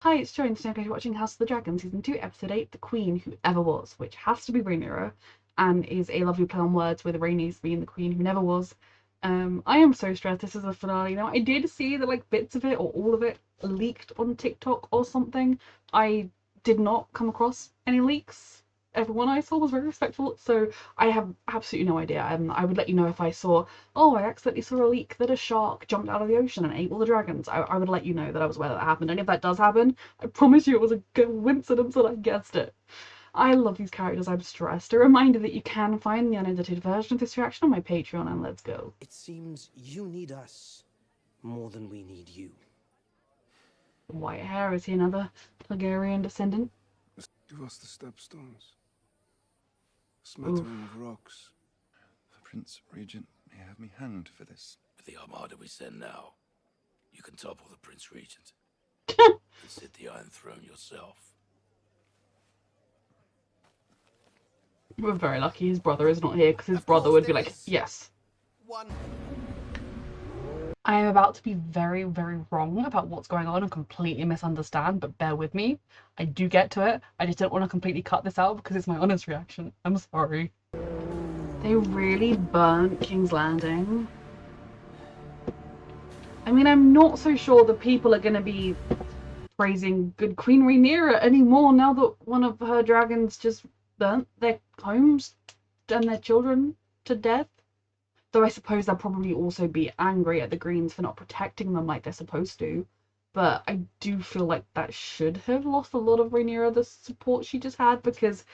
Hi, it's Joe, and today I'm watching House of the Dragon, Season 2, Episode 8, The Queen Who Ever Was, which has to be Rhaenyra, and is a lovely play on words with Rhaenys being the Queen Who Never Was. I am so stressed this is the finale now. I did see that like bits of it, or all of it, leaked on TikTok or something. I did not come across any leaks. Everyone I saw was very respectful, so I have absolutely no idea. I would let you know if I saw, oh, I accidentally saw a leak that a shark jumped out of the ocean and ate all the dragons. I would let you know that I was aware that happened. And if that does happen, I promise you it was a coincidence that I guessed it. I love these characters. I'm stressed. A reminder that you can find the unedited version of this reaction on my Patreon, and let's go. It seems you need us more than we need you. White hair, is he another Targaryen descendant? Give us the stepstones. A smattering of rocks. The Prince Regent may have me hanged for this. With the armada we send now, you can topple the Prince Regent. And sit the Iron Throne yourself. We're very lucky his brother is not here, because his brother would be like, yes. I am about to be very, very wrong about what's going on and completely misunderstand, but bear with me. I do get to it. I just don't want to completely cut this out because it's my honest reaction. I'm sorry. They really burnt King's Landing. I mean, I'm not so sure the people are going to be praising good Queen Rhaenyra anymore now that one of her dragons just burnt their homes and their children to death. Though I suppose they'll probably also be angry at the Greens for not protecting them like they're supposed to. But I do feel like that should have lost a lot of Rhaenyra, the support she just had, because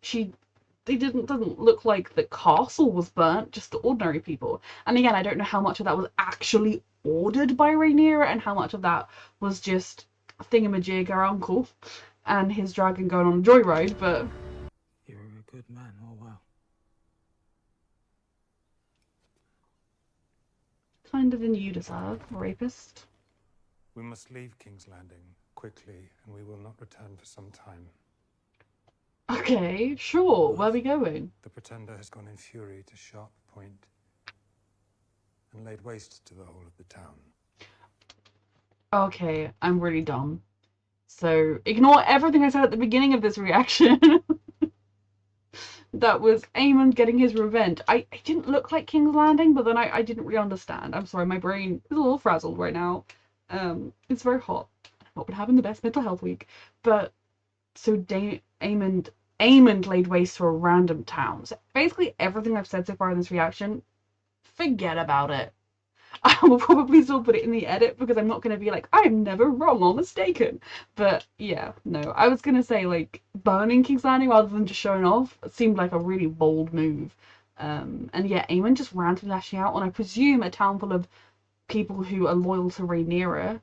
doesn't look like the castle was burnt, just the ordinary people. And again, I don't know how much of that was actually ordered by Rhaenyra and how much of that was just thingamajig, our uncle, and his dragon going on a joyride, but... You're a good man, oh wow. Kinder than you deserve, rapist. We must leave King's Landing quickly, and we will not return for some time. Okay, sure. Where are we going? The Pretender has gone in fury to Sharp Point and laid waste to the whole of the town. Okay, I'm really dumb. So ignore everything I said at the beginning of this reaction. That was Aemond getting his revenge. It didn't look like King's Landing, but then I didn't really understand. I'm sorry, my brain is a little frazzled right now. It's very hot. I've not been having the best mental health week. But, so Aemond laid waste to a random town. So basically everything I've said so far in this reaction, forget about it. I will probably still put it in the edit because I'm not going to be like, I'm never wrong or mistaken. But yeah, no. I was going to say, like, burning King's Landing rather than just showing off seemed like a really bold move. And yeah, Aemond just randomly lashing out on, I presume, a town full of people who are loyal to Rhaenyra.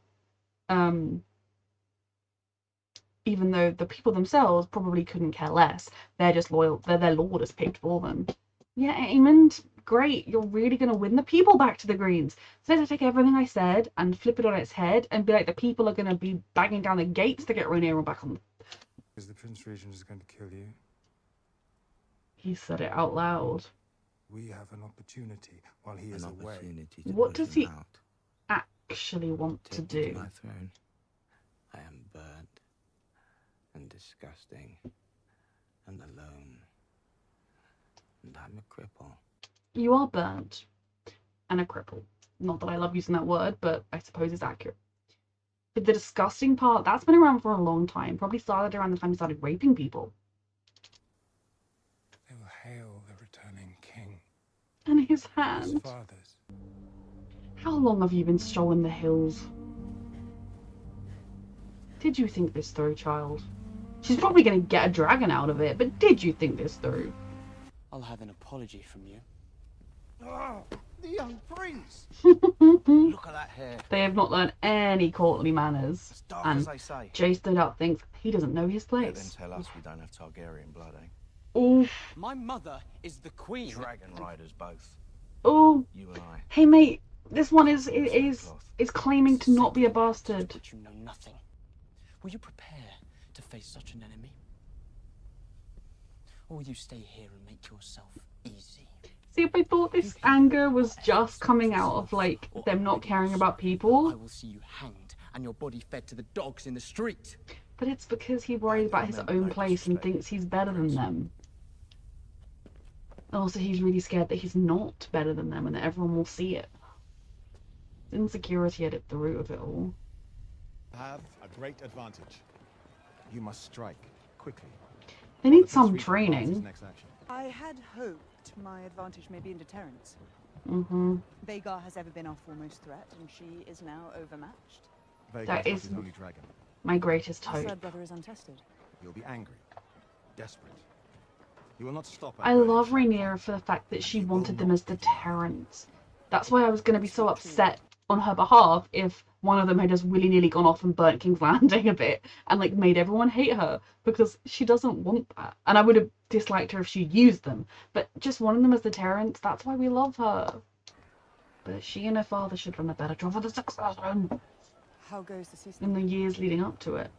Even though the people themselves probably couldn't care less. They're just loyal. Their lord has picked for them. Yeah, Aemond, great. You're really going to win the people back to the Greens. So let's take everything I said and flip it on its head and be like, the people are going to be banging down the gates to get Rhaenyra back on. Because the Prince Regent is going to kill you. He said it out loud. We have an opportunity while he is away. What does he actually want to do? My throne. I am burnt and disgusting and alone. And I'm a cripple. You are burnt and a cripple. Not that I love using that word, but I suppose it's accurate. But the disgusting part, that's been around for a long time. Probably started around the time he started raping people. They will hail the returning king. And his His hand. fathers. How long have you been strolling the hills? Did you think this through, child? She's probably going to get a dragon out of it, but did you think this through? I'll have an apology from you. Oh, the young prince! Look at that hair. They have not learned any courtly manners. As dark And as they say. Jay stood up, thinks he doesn't know his Let them place. tell us we don't have Targaryen blood, eh? Oh, My mother is the queen. Dragon riders both. oh. You and I. Hey mate, this one is claiming to not be a bastard. But you know nothing. Will you prepare to face such an enemy? Or will you stay here and make yourself easy? See, if I thought this anger was just coming out of, like, them not caring about I people. will see you hanged and your body fed to the dogs in the street. But it's because he worries about his own place and thinks he's better than them. And also he's really scared that he's not better than them and that everyone will see it. Insecurity at the root of it all. Have a great advantage. You must strike quickly. They need some training. I had hoped my advantage may be in deterrence. Vhagar has ever been our foremost threat, and she is now overmatched. That is his only dragon. my greatest The hope. third brother is untested. You'll be angry, desperate. You will not stop. I love Rhaenyra for the fact that she wanted them as deterrents. That's why I was going to be so upset on her behalf if one of them had just willy-nilly gone off and burnt King's Landing a bit and like made everyone hate her, because she doesn't want that. And I would have disliked her if she used them, but just wanting them as deterrents, that's why we love her. But she and her father should run a better job for the succession How goes the season? in the years leading up to it.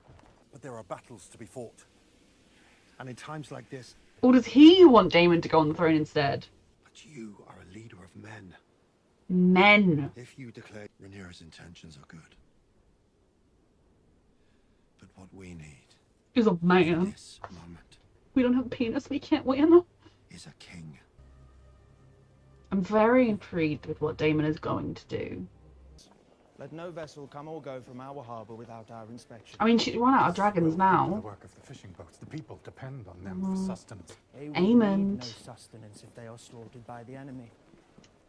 But there are battles to be fought. And in times like this... Or does he want Damon to go on the throne instead? But you are a leader of men. Men. If you declare Rhaenyra's intentions are good. But what we need Is a man. this moment We don't have a penis, we can't win. is a king. I'm very intrigued with what Damon is going to do. Let no vessel come or go from our harbour without our inspection. I mean, she's run out of dragons The now. work of the fishing boats. The people depend on them for sustenance. They will Aemond. need no sustenance if they are slaughtered by the enemy.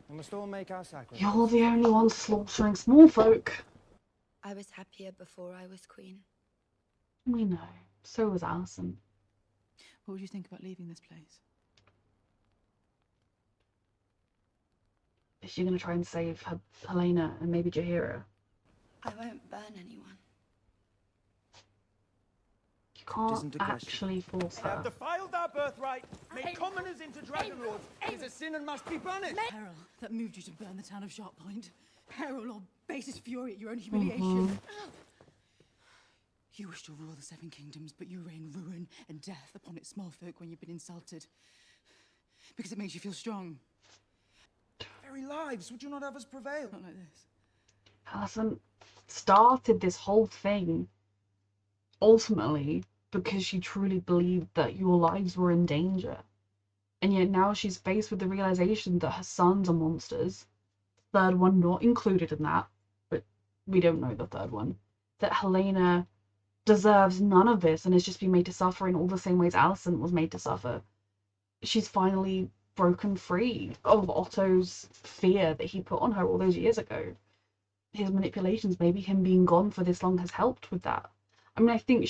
We must all make our sacrifice. You're the only one slaughtering small folk. I was happier before I was queen. We know. So was Alicent. What would you think about leaving this place? Is she going to try and save Helena and maybe Jaheira? I won't burn anyone. You can't isn't a question. actually force They have her. defiled our birthright, made commoners into dragon lords. It is a sin and must be punished. Peril that moved you to burn the town of Sharppoint. Peril or basest fury at your own humiliation. You wish to rule the Seven Kingdoms, but you rain ruin and death upon its small folk when you've been insulted. Because it makes you feel strong. Very lives, would you not have us prevail? Not like this. Alicent started this whole thing ultimately because she truly believed that your lives were in danger. And yet now she's faced with the realization that her sons are monsters. Third one not included in that, but we don't know the third one. That Helena deserves none of this and has just been made to suffer in all the same ways Alicent was made to suffer. She's finally broken free of Otto's fear that he put on her all those years ago. His manipulations, maybe him being gone for this long, has helped with that. I mean, I think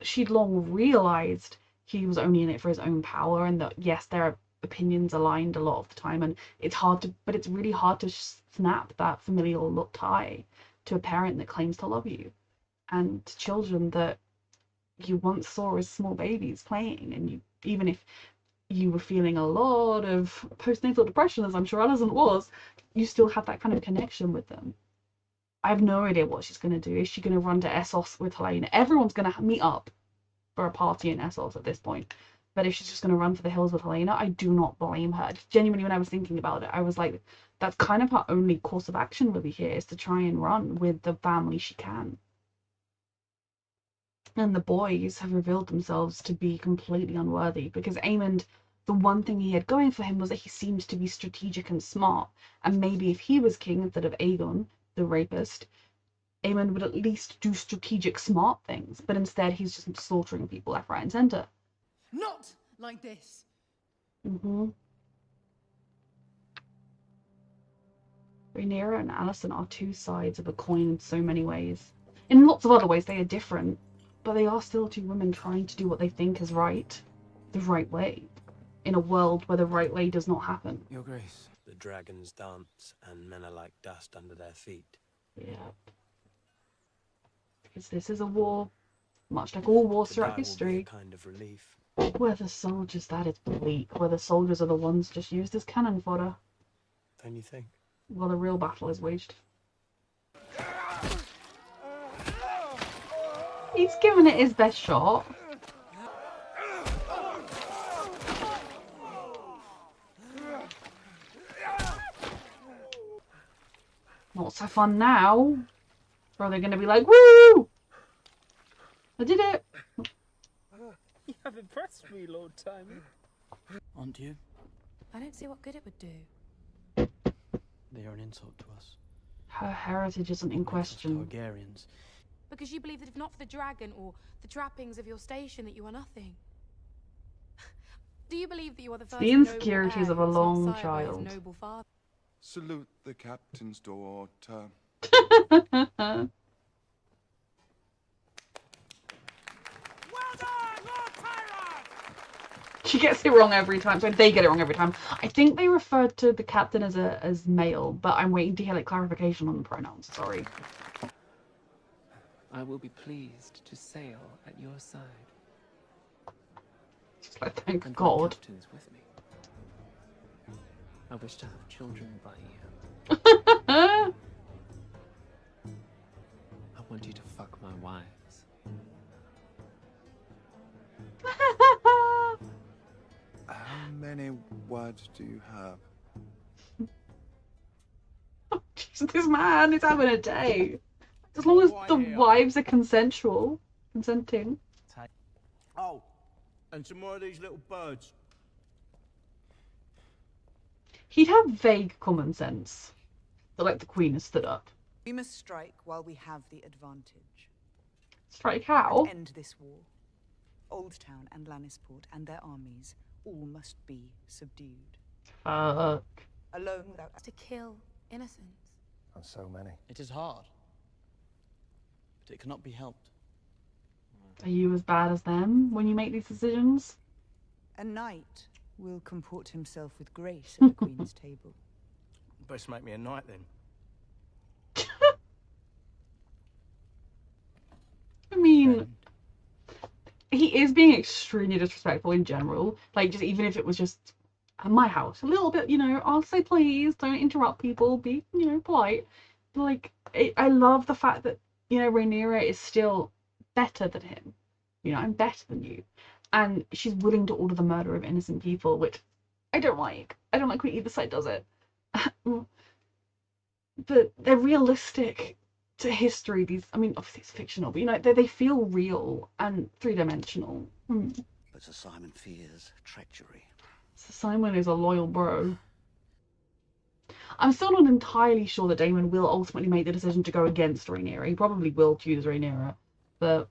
she'd long realized he was only in it for his own power, and that yes, their opinions aligned a lot of the time, and it's really hard to snap that familial tie to a parent that claims to love you, and to children that you once saw as small babies playing, and even if you were feeling a lot of postnatal depression, as I'm sure Alicent was, you still had that kind of connection with them. I have no idea what she's going to do. Is she going to run to Essos with Helena? Everyone's going to meet up for a party in Essos at this point. But if she's just going to run for the hills with Helena, I do not blame her. Genuinely, when I was thinking about it, I was like, that's kind of her only course of action really here, is to try and run with the family she can. And the boys have revealed themselves to be completely unworthy, because Aemond, the one thing he had going for him was that he seemed to be strategic and smart. And maybe if he was king instead of Aegon, the rapist, Aemond would at least do strategic, smart things. But instead, he's just slaughtering people left, right, and centre. Not like this. Rhaenyra and Alicent are two sides of a coin in so many ways. In lots of other ways, they are different, but they are still two women trying to do what they think is right, the right way, in a world where the right way does not happen. Your Grace. The dragons dance, and men are like dust under their feet. Yeah. Because this is a war, much like all wars To throughout die will be a history, kind of relief. where the soldiers, that is bleak, where the soldiers are the ones just used as cannon fodder, Don't you think? while the real battle is waged. He's given it his best shot. Not so fun now. Or are they going to be like, woo! I did it! You have impressed me, Lord Timon. Aren't you? I don't see what good it would do. They are an insult to us. Her heritage isn't in question. Targaryens. Because you believe that if not for the dragon or the trappings of your station, that you are nothing. Do you believe that you are the first The insecurities of a long child. noble father? Salute the captain's daughter. She gets it wrong every time. So they get it wrong every time. I think they referred to the captain as male, but I'm waiting to hear like clarification on the pronouns. Sorry. I will be pleased to sail at your side. Just like, thank And God. my captain is with me. I wish to have children by you. I want you to fuck my wives. How many words do you have? Jesus, this man is having a day. As long as the wives are consenting. Oh, and some more of these little birds. He'd have vague common sense. That like the Queen has stood up. We must strike while we have the advantage. Strike how? And end this war. Old Town and Lannisport and their armies all must be subdued. Fuck. Alone without... To kill innocents. And so many. It is hard, but it cannot be helped. Are you as bad as them when you make these decisions? A knight will comport himself with grace at the Queen's table. Best make me a knight then. I mean, he is being extremely disrespectful in general. Like, just even if it was just at my house, a little bit, you know, I'll say please, don't interrupt people, be, you know, polite. Like, I love the fact that, you know, Rhaenyra is still better than him. You know, I'm better than you. And she's willing to order the murder of innocent people, which I don't like. I don't like when either side does it. But they're realistic to history. These, I mean, obviously it's fictional, but you know, they feel real and three-dimensional. But Sir Simon fears treachery. Sir Simon is a loyal bro. I'm still not entirely sure that Damon will ultimately make the decision to go against Rhaenyra. He probably will choose Rhaenyra, but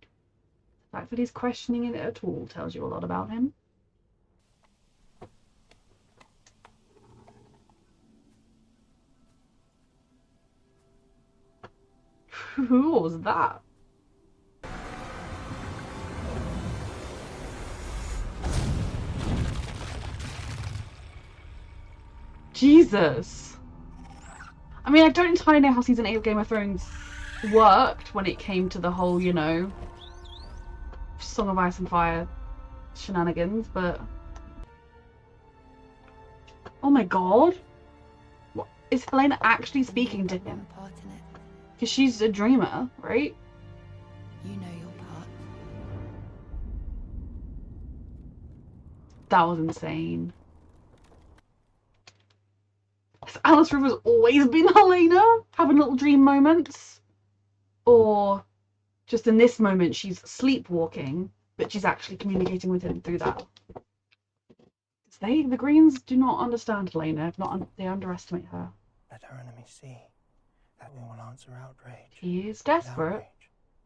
the fact that he's questioning it at all tells you a lot about him. What was that? Jesus. I mean, I don't entirely know how season 8 of Game of Thrones worked when it came to the whole, you know, Song of Ice and Fire shenanigans, but... Oh my god. What? Is Helena actually speaking to him? Because she's a dreamer, right? You know your part. That was insane. Has Alys Rivers always been Helena? Having little dream moments? Or just in this moment she's sleepwalking, but she's actually communicating with him through that? The Greens do not understand Helena. They underestimate her. Let our enemies see that we will answer outrage. He is desperate.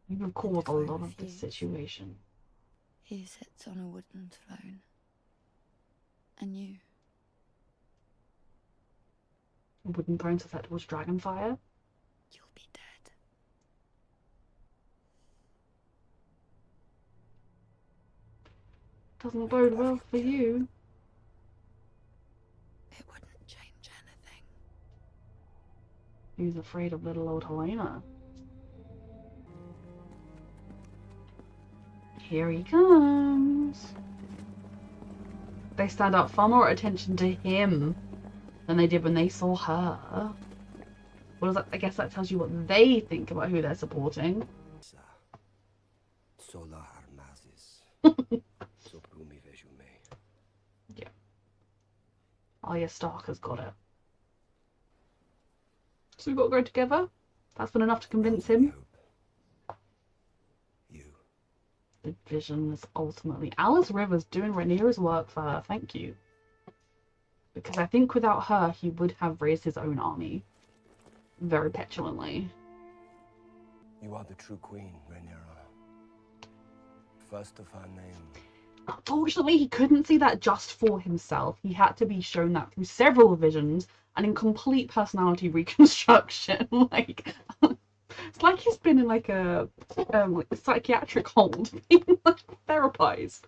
You have caused a lot of this situation. He sits on a wooden throne. And you. A wooden throne susceptible to dragonfire? You'll be dead. Doesn't bode well for you. It wouldn't change anything. He's afraid of little old Helena. Here he comes. They stand up far more attention to him than they did when they saw her. Well, I guess that tells you what they think about who they're supporting. Yeah. Arya Stark has got it. So we've got to go together? That's been enough to convince him. You. The vision is ultimately Alys Rivers doing Rhaenyra's work for her. Thank you. Because I think without her, he would have raised his own army. Very petulantly. You are the true queen, Rhaenyra. First of her name. Unfortunately, he couldn't see that just for himself. He had to be shown that through several visions and in complete personality reconstruction. Like, it's like he's been in like a psychiatric hold, being like therapized.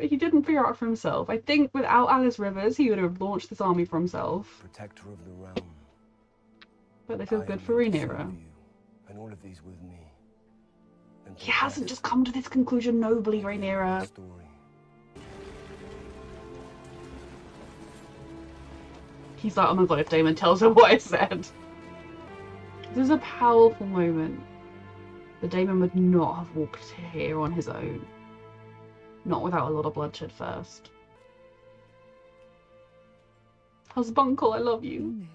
He didn't figure out for himself. I think without Alys Rivers, he would have launched this army for himself. Protector of the realm. But they feel good for Rhaenyra. And all of these with me. He hasn't just come to this conclusion nobly, Rhaenyra. He's like, oh my god, if Damon tells her what I said. This is a powerful moment. But Damon would not have walked here on his own. Not without a lot of bloodshed first. Husbunkle, I love you.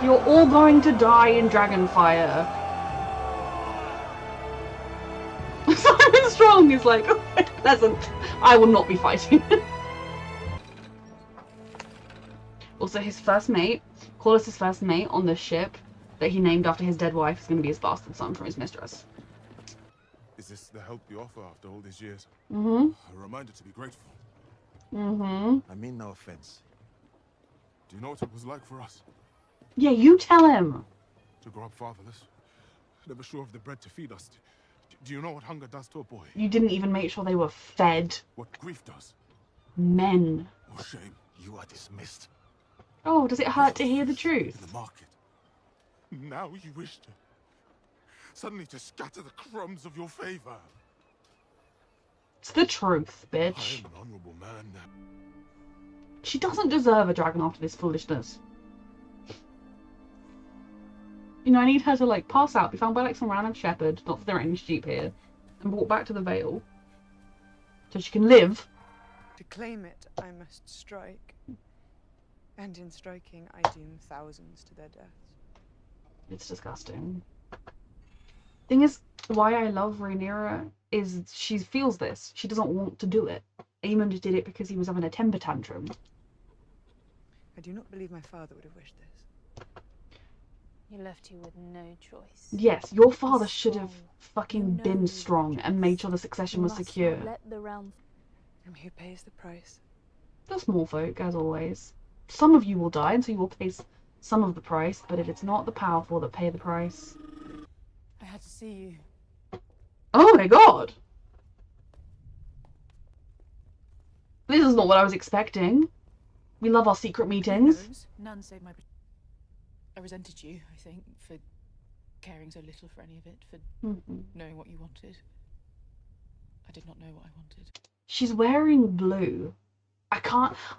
You're all going to die in Dragonfire. Simon Strong is like, oh, pleasant. I will not be fighting. Also, his first mate, Corlys' first mate on the ship that he named after his dead wife, is going to be his bastard son from his mistress. Is this the help you offer after all these years? Mm-hmm. A reminder to be grateful. Mm-hmm. I mean no offense. Do you know what it was like for us? Yeah, you tell him. To grow up fatherless, never sure of the bread to feed us. Do you know what hunger does to a boy? You didn't even make sure they were fed. What grief does? Men. Oh, shame. You are dismissed. Oh, does it hurt to hear the truth? In the market. Now you wish to... suddenly to scatter the crumbs of your favor. It's the truth, bitch. I am an honorable man now. She doesn't deserve a dragon after this foolishness. You know, I need her to, like, pass out, be found by, like, some random shepherd, not that there are any sheep here, and walk back to the Vale. So she can live. To claim it, I must strike. And in striking, I doom thousands to their deaths. It's disgusting. Thing is, why I love Rhaenyra is she feels this. She doesn't want to do it. Aemond did it because he was having a temper tantrum. I do not believe my father would have wished this. He left you with no choice. Yes, your father should have fucking been strong and made sure the succession was secure. Let the realm... And who pays the price? The small folk, as always. Some of you will die, and so you will pay some of the price, but it is not the powerful that pay the price. I had to see you. Oh my god! This is not what I was expecting. We love our secret meetings. None save my... I resented you, I think, for caring so little for any of it, for knowing what you wanted. I did not know what I wanted. She's wearing blue.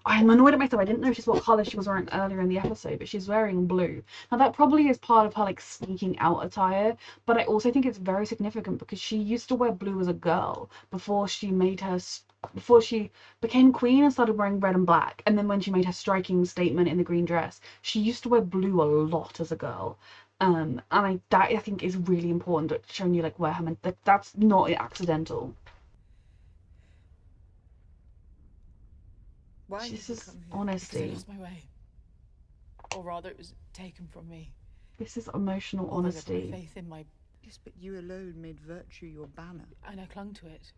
I'm annoyed at myself. I didn't notice what colour she was wearing earlier in the episode, but she's wearing blue. Now that probably is part of her like sneaking out attire, but I also think it's very significant because she used to wear blue as a girl before she became queen and started wearing red and black. And then when she made her striking statement in the green dress, she used to wear blue a lot as a girl. And I think is really important, showing you like where her that's not accidental. Why This did you is come here? honesty. Because I lost my way. Or rather, it was taken from me. This is emotional Although I put honesty. my faith in my... Yes, but you alone made virtue your banner. And I clung to it.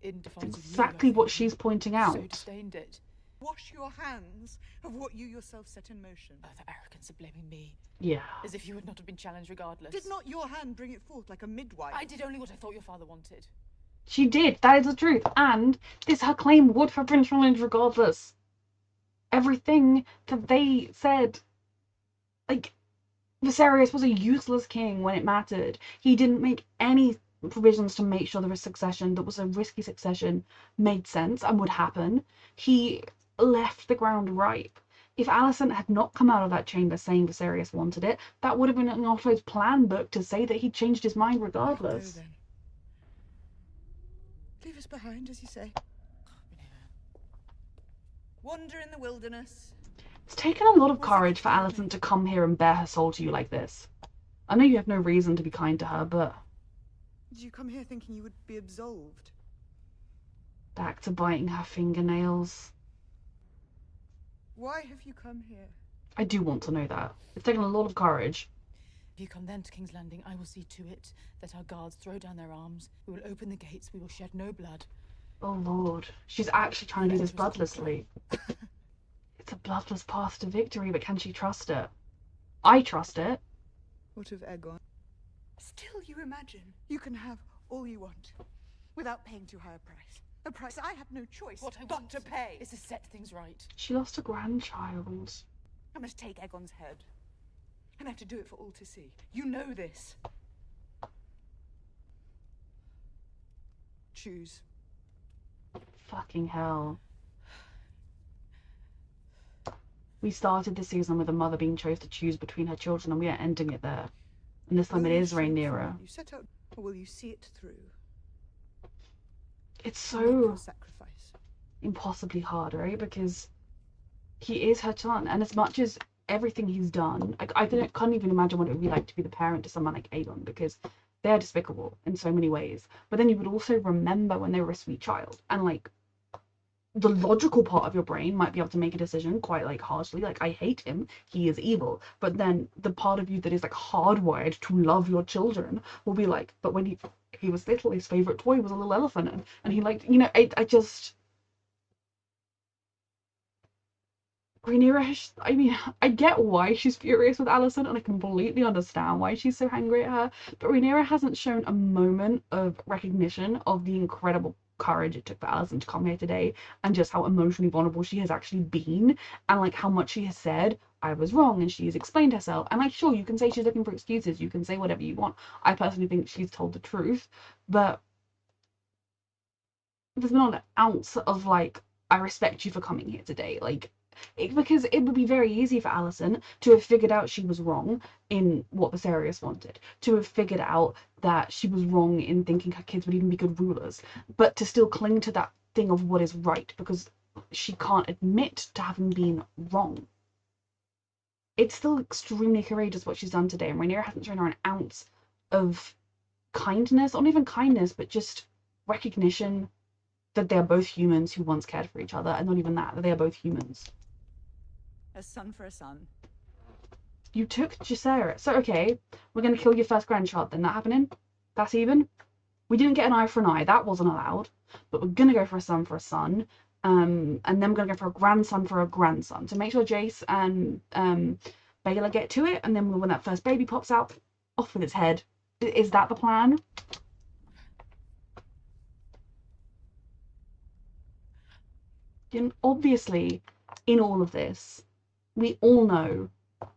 In defiance of you, Exactly I what think. she's pointing out. So disdained it. Wash your hands of what you yourself set in motion. The arrogance of blaming me. Yeah. As if you would not have been challenged regardless. Did not your hand bring it forth like a midwife? I did only what I thought your father wanted. She did. That is the truth. And her claim would have been challenged regardless. Everything that they said, like, Viserys was a useless king when it mattered. He didn't make any provisions to make sure the succession that was a risky succession made sense and would happen. He left the ground ripe. If Alicent had not come out of that chamber saying Viserys wanted it, that would have been in Otto's plan book to say that he changed his mind regardless. Go, then. Leave us behind, as you say. Wander in the wilderness. It's taken a lot of courage for Alicent to come here and bare her soul to you like this. I know you have no reason to be kind to her, but... Did you come here thinking you would be absolved? Back to biting her fingernails. Why have you come here? I do want to know that. It's taken a lot of courage. If you come then to King's Landing, I will see to it that our guards throw down their arms. We will open the gates. We will shed no blood. Oh Lord, she's actually trying to do this bloodlessly. It's a bloodless path to victory, but can she trust it? I trust it. What of Aegon? Still, you imagine you can have all you want without paying too high a price. A price I have no choice but to pay. Is to set things right. She lost a grandchild. I must take Aegon's head. And I have to do it for all to see. You know this. Choose. Fucking hell. We started the season with a mother being chose to choose between her children, and we are ending it there. And this time it is Rhaenyra. You set out, or will you see it through? It's so impossibly hard, right? Because he is her son, and as much as everything he's done, I can't even imagine what it would be like to be the parent to someone like Aegon, because they're despicable in so many ways. But then you would also remember when they were a sweet child, and like the logical part of your brain might be able to make a decision quite like harshly, like I hate him, he is evil. But then the part of you that is like hardwired to love your children will be like, but when he was little, his favorite toy was a little elephant, and he liked, you know, I just. Rhaenyra, I mean, I get why she's furious with Alicent, and I completely understand why she's so angry at her, but Rhaenyra hasn't shown a moment of recognition of the incredible courage it took for Alicent to come here today, and just how emotionally vulnerable she has actually been, and like how much she has said, I was wrong, and she has explained herself. And like, sure, you can say she's looking for excuses, you can say whatever you want. I personally think she's told the truth, but there's not an ounce of like, I respect you for coming here today, like, because it would be very easy for Alicent to have figured out she was wrong in what Viserys wanted, to have figured out that she was wrong in thinking her kids would even be good rulers, but to still cling to that thing of what is right because she can't admit to having been wrong. It's still extremely courageous what she's done today, and Rhaenyra hasn't shown her an ounce of kindness, or not even kindness, but just recognition that they're both humans who once cared for each other, and not even that they are both humans. A son for a son. You took Jacaerys. So, okay, we're going to kill your first grandchild then. That happening? That's even? We didn't get an eye for an eye. That wasn't allowed. But we're going to go for a son. And then we're going to go for a grandson. So make sure Jace and Baela get to it. And then when that first baby pops out, off with its head. Is that the plan? And obviously, in all of this, we all know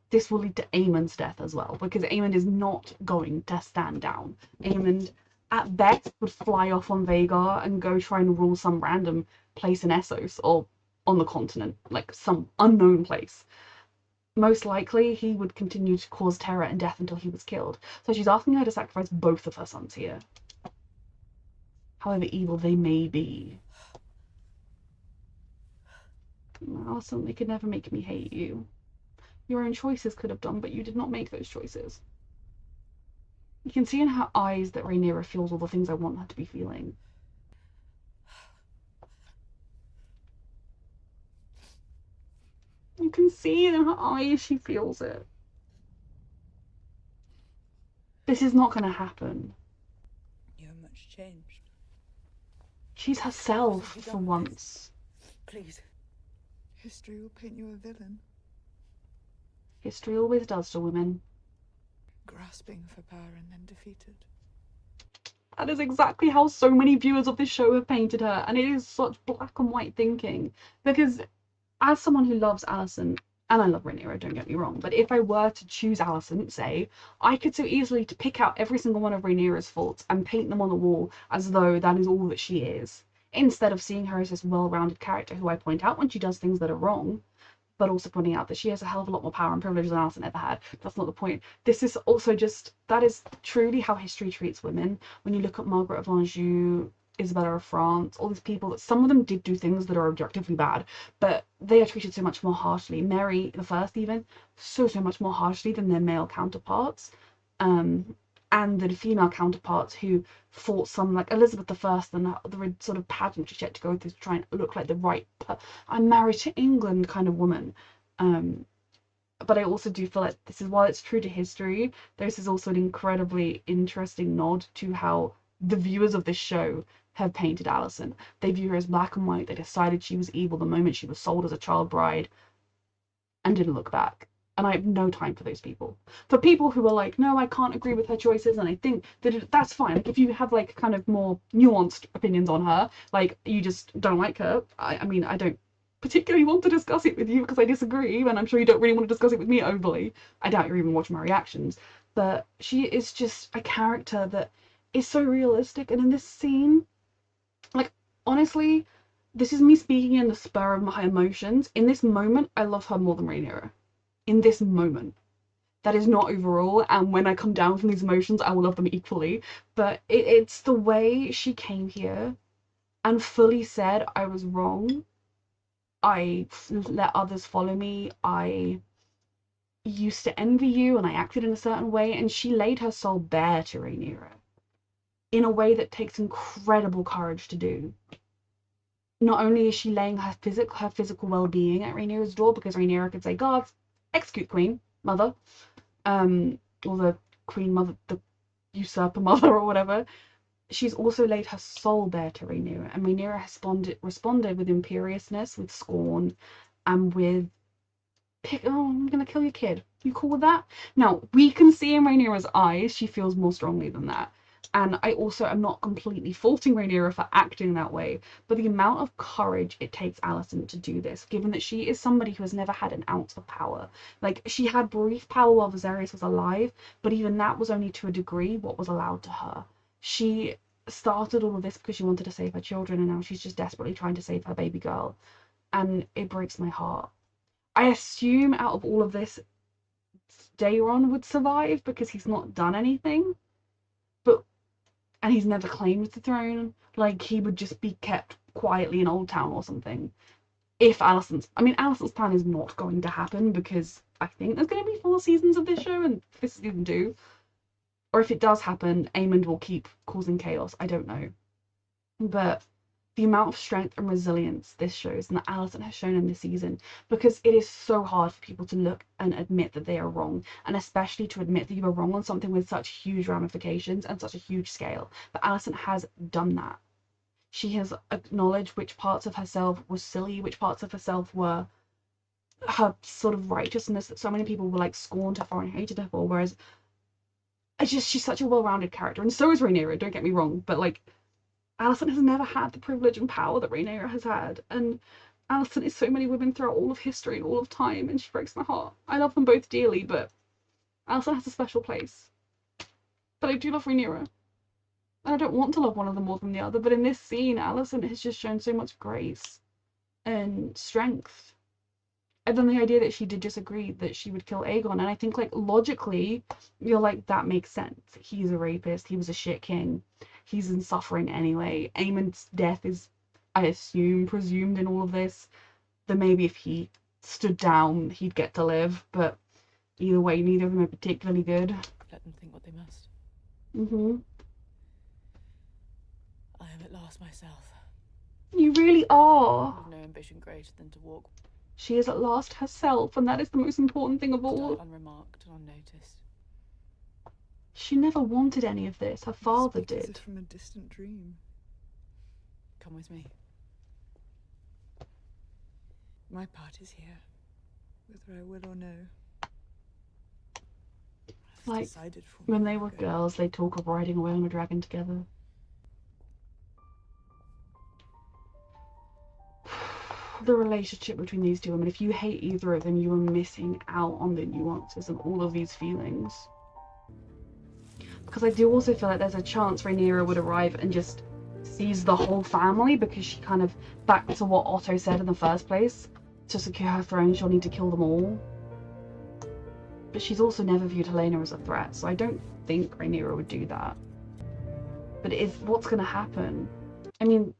this will lead to Aemond's death as well, because Aemond is not going to stand down. Aemond, at best, would fly off on Vhagar and go try and rule some random place in Essos, or on the continent, like some unknown place. Most likely, he would continue to cause terror and death until he was killed. So she's asking her to sacrifice both of her sons here. However evil they may be. Alicent, they could never make me hate you. Your own choices could have done, but you did not make those choices. You can see in her eyes that Rhaenyra feels all the things I want her to be feeling. You can see it in her eyes, she feels it. This is not going to happen. You're much changed. She's herself for once. Please. History will paint you a villain. History always does to women. Grasping for power and then defeated. That is exactly how so many viewers of this show have painted her, and it is such black and white thinking. Because as someone who loves Alicent, and I love Rhaenyra, don't get me wrong, but if I were to choose Alicent, say, I could so easily pick out every single one of Rhaenyra's faults and paint them on the wall as though that is all that she is, instead of seeing her as this well-rounded character who I point out when she does things that are wrong, but also pointing out that she has a hell of a lot more power and privilege than Alicent ever had. That's not the point. This is also just, that is truly how history treats women. When you look at Margaret of Anjou, Isabella of France, all these people that some of them did do things that are objectively bad, but they are treated so much more harshly. Mary the First even, so much more harshly than their male counterparts. And the female counterparts who fought some, like Elizabeth the First, and the sort of pageant she had to go through to try and look like the right, I'm married to England kind of woman. But I also do feel like this is, while it's true to history, this is also an incredibly interesting nod to how the viewers of this show have painted Alicent. They view her as black and white. They decided she was evil the moment she was sold as a child bride and didn't look back. And I have no time for those people. For people who are like, no, I can't agree with her choices, and I think that that's fine. Like, if you have like kind of more nuanced opinions on her, like you just don't like her, I mean, I don't particularly want to discuss it with you because I disagree, and I'm sure you don't really want to discuss it with me overly. I doubt you're even watching my reactions. But she is just a character that is so realistic, and in this scene, like, honestly, this is me speaking in the spur of my emotions. In this moment, I love her more than Rhaenyra. In this moment. That is not overall, and when I come down from these emotions, I will love them equally. But it's the way she came here and fully said, I was wrong. I let others follow me. I used to envy you, and I acted in a certain way, and she laid her soul bare to Rhaenyra in a way that takes incredible courage to do. Not only is she laying her physical well-being at Rhaenyra's door, because Rhaenyra could say, "Guards, execute Queen Mother," or the Queen Mother, the usurper mother, or whatever. She's also laid her soul bare to Rhaenyra, and Rhaenyra has responded with imperiousness, with scorn, and with, oh, I'm gonna kill your kid. You cool with that? Now, we can see in Rhaenyra's eyes she feels more strongly than that. And I also am not completely faulting Rhaenyra for acting that way, but the amount of courage it takes Alicent to do this, given that she is somebody who has never had an ounce of power. Like, she had brief power while Viserys was alive, but even that was only to a degree what was allowed to her. She started all of this because she wanted to save her children, and now she's just desperately trying to save her baby girl. And it breaks my heart. I assume out of all of this, Daeron would survive because he's not done anything. And he's never claimed the throne. Like, he would just be kept quietly in Old Town or something. If Alicent's plan is not going to happen, because I think there's going to be 4 seasons of this show, and this is season 2. Or if it does happen, Aemond will keep causing chaos. I don't know. But the amount of strength and resilience this shows, and that Alicent has shown in this season, because it is so hard for people to look and admit that they are wrong, and especially to admit that you are wrong on something with such huge ramifications and such a huge scale. But Alicent has done that. She has acknowledged which parts of herself were silly, which parts of herself were her sort of righteousness that so many people were like scorned her for and hated her for, whereas she's such a well-rounded character, and so is Rhaenyra, don't get me wrong, but like, Alicent has never had the privilege and power that Rhaenyra has had, and Alicent is so many women throughout all of history and all of time, and she breaks my heart. I love them both dearly, but Alicent has a special place. But I do love Rhaenyra, and I don't want to love one of them more than the other, but in this scene, Alicent has just shown so much grace and strength. And then the idea that she did just agree that she would kill Aegon, and I think, like, logically, you're like, that makes sense. He's a rapist, he was a shit king. He's in suffering anyway. Aemond's death is, I assume, presumed in all of this. That maybe if he stood down, he'd get to live. But either way, neither of them are particularly good. Let them think what they must. I am at last myself. You really are. I have no ambition greater than to walk. She is at last herself, and that is the most important thing of all. Unremarked and unnoticed. She never wanted any of this. Her father did. As if from a distant dream. Come with me. My part is here, whether I will or no. Like, when they were girls, they talk of riding away on a dragon together. The relationship between these two women, if you hate either of them, you are missing out on the nuances and all of these feelings. Because I do also feel like there's a chance Rhaenyra would arrive and just seize the whole family, because she kind of, back to what Otto said in the first place, to secure her throne she'll need to kill them all. But she's also never viewed Helena as a threat, so I don't think Rhaenyra would do that. But what's going to happen? I mean,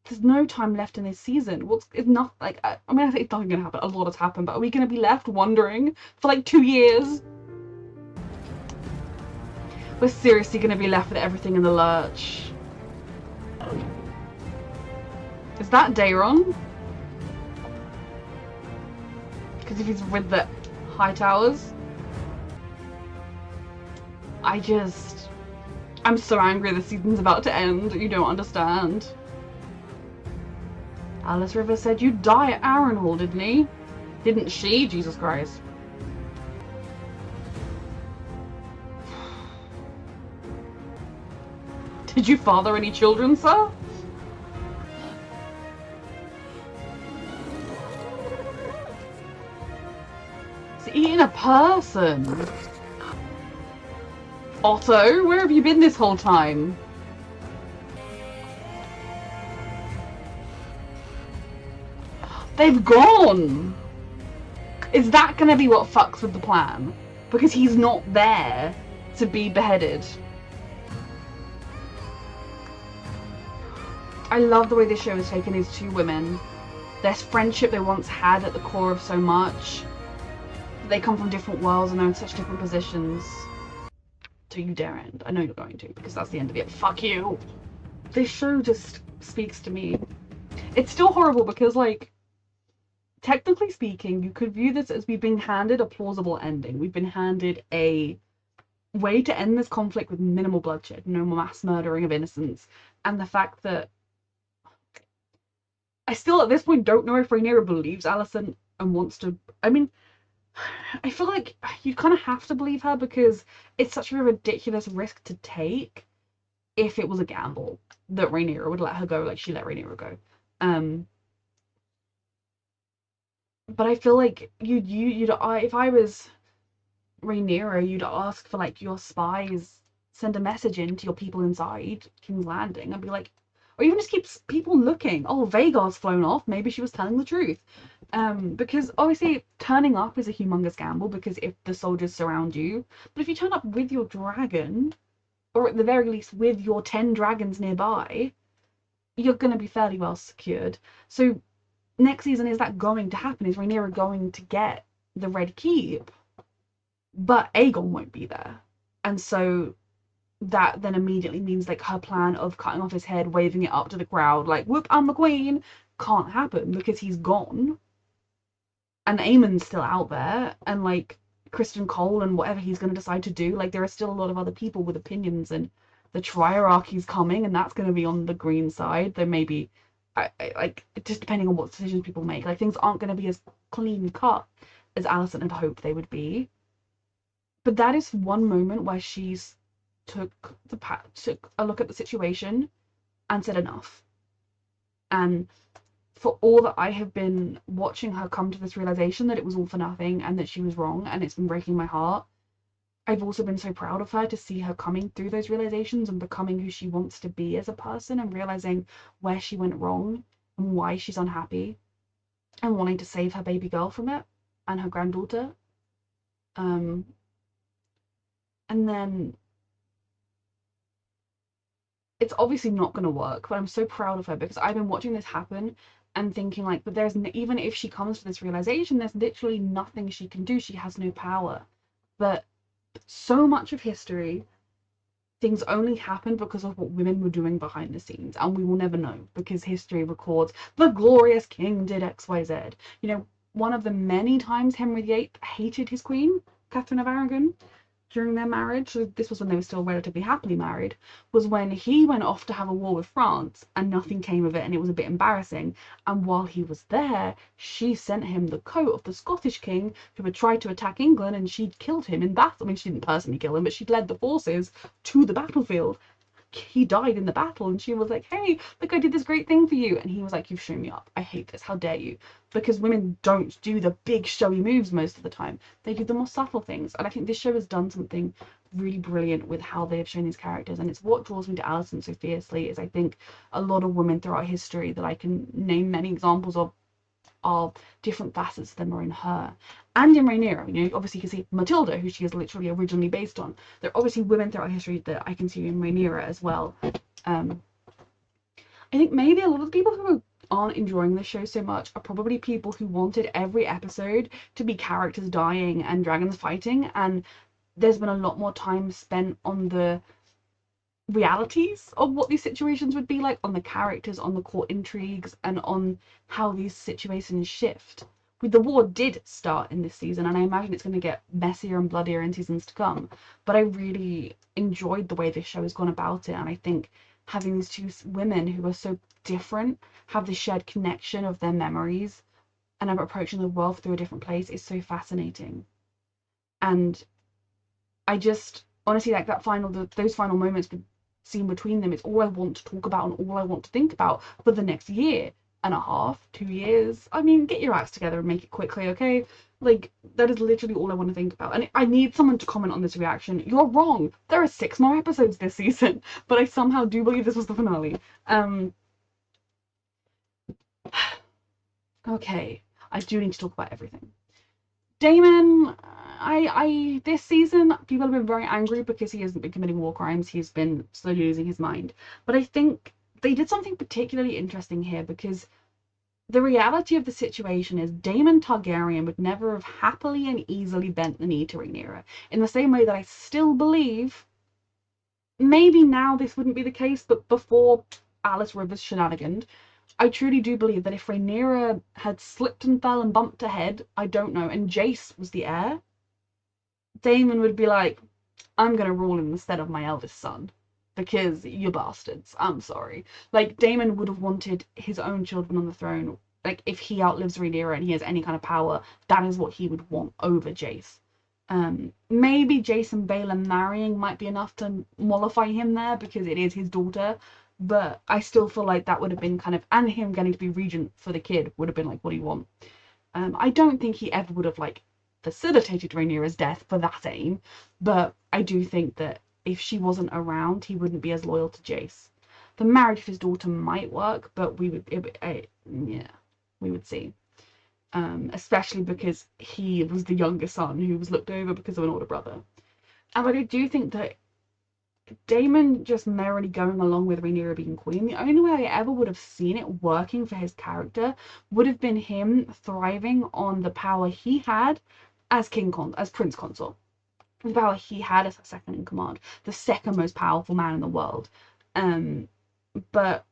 there's no time left in this season. It's not like, I mean, I think it's not gonna happen. A lot has happened, but are we gonna be left wondering for like 2 years? We're seriously gonna be left with everything in the lurch. Is that Daron? Because if he's with the high towers, I'm so angry the season's about to end. You don't understand. Alys Rivers said you'd die at Harrenhal, didn't he? Didn't she? Jesus Christ. Did you father any children, sir? He's eating a person. Otto, where have you been this whole time? They've gone! Is that gonna be what fucks with the plan? Because he's not there to be beheaded. I love the way this show has taken these two women. Their friendship they once had at the core of so much. They come from different worlds and they're in such different positions. So you dare end. I know you're going to, because that's the end of it. Fuck you! This show just speaks to me. It's still horrible because, like, technically speaking, you could view this as we've been handed a plausible ending. We've been handed a way to end this conflict with minimal bloodshed, no mass murdering of innocents, and the fact that I still at this point don't know if Rhaenyra believes Alicent and wants to. I mean, I feel like you kind of have to believe her because it's such a ridiculous risk to take if it was a gamble that Rhaenyra would let her go like she let Rhaenyra go. But I feel like you'd if I was Rhaenyra, you'd ask for like your spies, send a message in to your people inside King's Landing and be like, or even just keep people looking. Oh, Vhagar's flown off. Maybe she was telling the truth. Because obviously turning up is a humongous gamble because if the soldiers surround you, but if you turn up with your dragon, or at the very least with your 10 dragons nearby, you're going to be fairly well secured. So next season, is that going to happen? Is Rhaenyra going to get the Red Keep? But Aegon won't be there. And so that then immediately means like her plan of cutting off his head, waving it up to the crowd, like, whoop, I'm the queen, can't happen because he's gone. And Aemond's still out there, and like Kristen Cole and whatever he's going to decide to do, like there are still a lot of other people with opinions, and the triarchy's coming, and that's going to be on the green side. There may be, like, just depending on what decisions people make, like things aren't going to be as clean cut as Alicent had hoped they would be. But that is one moment where she's took a look at the situation and said enough. And for all that I have been watching her come to this realization that it was all for nothing and that she was wrong, and it's been breaking my heart, I've also been so proud of her to see her coming through those realizations and becoming who she wants to be as a person and realizing where she went wrong and why she's unhappy and wanting to save her baby girl from it and her granddaughter. And then it's obviously not going to work, but I'm so proud of her because I've been watching this happen and thinking like, but there's even if she comes to this realization, there's literally nothing she can do. She has no power. But so much of history, things only happened because of what women were doing behind the scenes, and we will never know because history records the glorious king did XYZ. You know, one of the many times Henry VIII hated his queen, Catherine of Aragon, during their marriage, so this was when they were still relatively happily married, was when he went off to have a war with France and nothing came of it and it was a bit embarrassing. And while he was there, she sent him the coat of the Scottish king who had tried to attack England, and she'd killed him in battle. I mean, she didn't personally kill him, but she'd led the forces to the battlefield. He died in the battle, and she was like, hey, look, I did this great thing for you. And he was like, you've shown me up. I hate this. How dare you? Because women don't do the big showy moves most of the time. They do the more subtle things. And I think this show has done something really brilliant with how they have shown these characters. And it's what draws me to Alicent so fiercely is I think a lot of women throughout history that I can name many examples of different facets of them are in her. And in Rhaenyra, you know, obviously you can see Matilda, who she is literally originally based on. There are obviously women throughout history that I can see in Rhaenyra as well. I think maybe a lot of the people who aren't enjoying the show so much are probably people who wanted every episode to be characters dying and dragons fighting, and there's been a lot more time spent on the realities of what these situations would be like, on the characters, on the court intrigues, and on how these situations shift. The war did start in this season, and I imagine it's going to get messier and bloodier in seasons to come, but I really enjoyed the way this show has gone about it, and I think having these two women who are so different have this shared connection of their memories and are approaching the world through a different place is so fascinating. And I just honestly, like, those final moments seen between them, it's all I want to talk about and all I want to think about for the next year and a half, 2 years. I mean, get your acts together and make it quickly, okay? Like, that is literally all I want to think about. And I need someone to comment on this reaction. You're wrong. There are 6 more episodes this season, but I somehow do believe this was the finale. Okay, I do need to talk about everything. Damon, this season, people have been very angry because he hasn't been committing war crimes. He's been slowly losing his mind. But I think they did something particularly interesting here, because the reality of the situation is Damon Targaryen would never have happily and easily bent the knee to Rhaenyra. In the same way that I still believe, maybe now this wouldn't be the case, but before Alys Rivers shenaniganed, I truly do believe that if Rhaenyra had slipped and fell and bumped her head, I don't know, and Jace was the heir, Damon would be like, I'm gonna rule instead of my eldest son, because you bastards, I'm sorry. Like, Damon would have wanted his own children on the throne. Like, if he outlives Rhaenyra and he has any kind of power, that is what he would want over Jace. Maybe Jace and Baelor marrying might be enough to mollify him there, because it is his daughter, but I still feel like that would have been kind of, and him getting to be regent for the kid would have been like, what do you want? I don't think he ever would have, like, facilitated Rhaenyra's death for that aim, but I do think that if she wasn't around, he wouldn't be as loyal to Jace. The marriage of his daughter might work, but we would see. Especially because he was the younger son who was looked over because of an older brother. And I do think that Damon just merrily going along with Rhaenyra being queen, the only way I ever would have seen it working for his character would have been him thriving on the power he had as Prince Consort. The power he had as a second in command, the second most powerful man in the world. But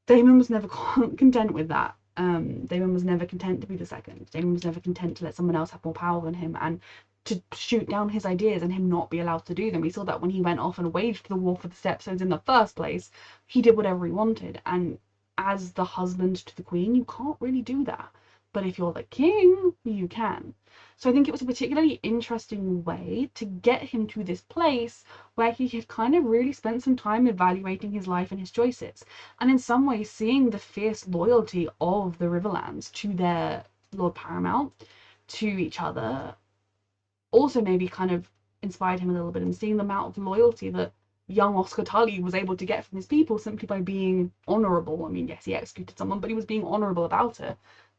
Damon was never content with that. Damon was never content to be the second. Damon was never content to let someone else have more power than him and to shoot down his ideas and him not be allowed to do them. We saw that when he went off and waged the war for the Stepstones in the first place. He did whatever he wanted, and as the husband to the queen, you can't really do that. But if you're the king, you can. So I think it was a particularly interesting way to get him to this place where he had kind of really spent some time evaluating his life and his choices. And in some ways, seeing the fierce loyalty of the Riverlands to their Lord Paramount, to each other, also maybe kind of inspired him a little bit, and seeing the amount of loyalty that young Oscar Tully was able to get from his people simply by being honourable. I mean, yes, he executed someone, but he was being honourable about it.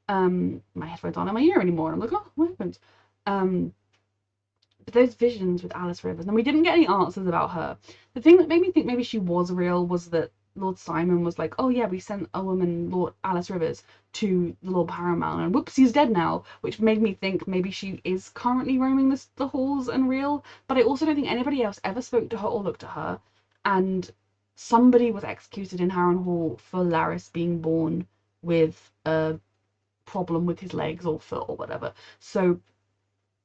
My headphones aren't in my ear anymore, and I'm like, oh, what happened? But those visions with Alys Rivers, and we didn't get any answers about her. The thing that made me think maybe she was real was that Lord Simon was like, oh yeah, we sent a woman, Lord Alys Rivers, to the Lord Paramount, and whoops, he's dead now, which made me think maybe she is currently roaming the halls and real. But I also don't think anybody else ever spoke to her or looked at her, and somebody was executed in Harrenhal for Larys being born with a problem with his legs or foot or whatever. So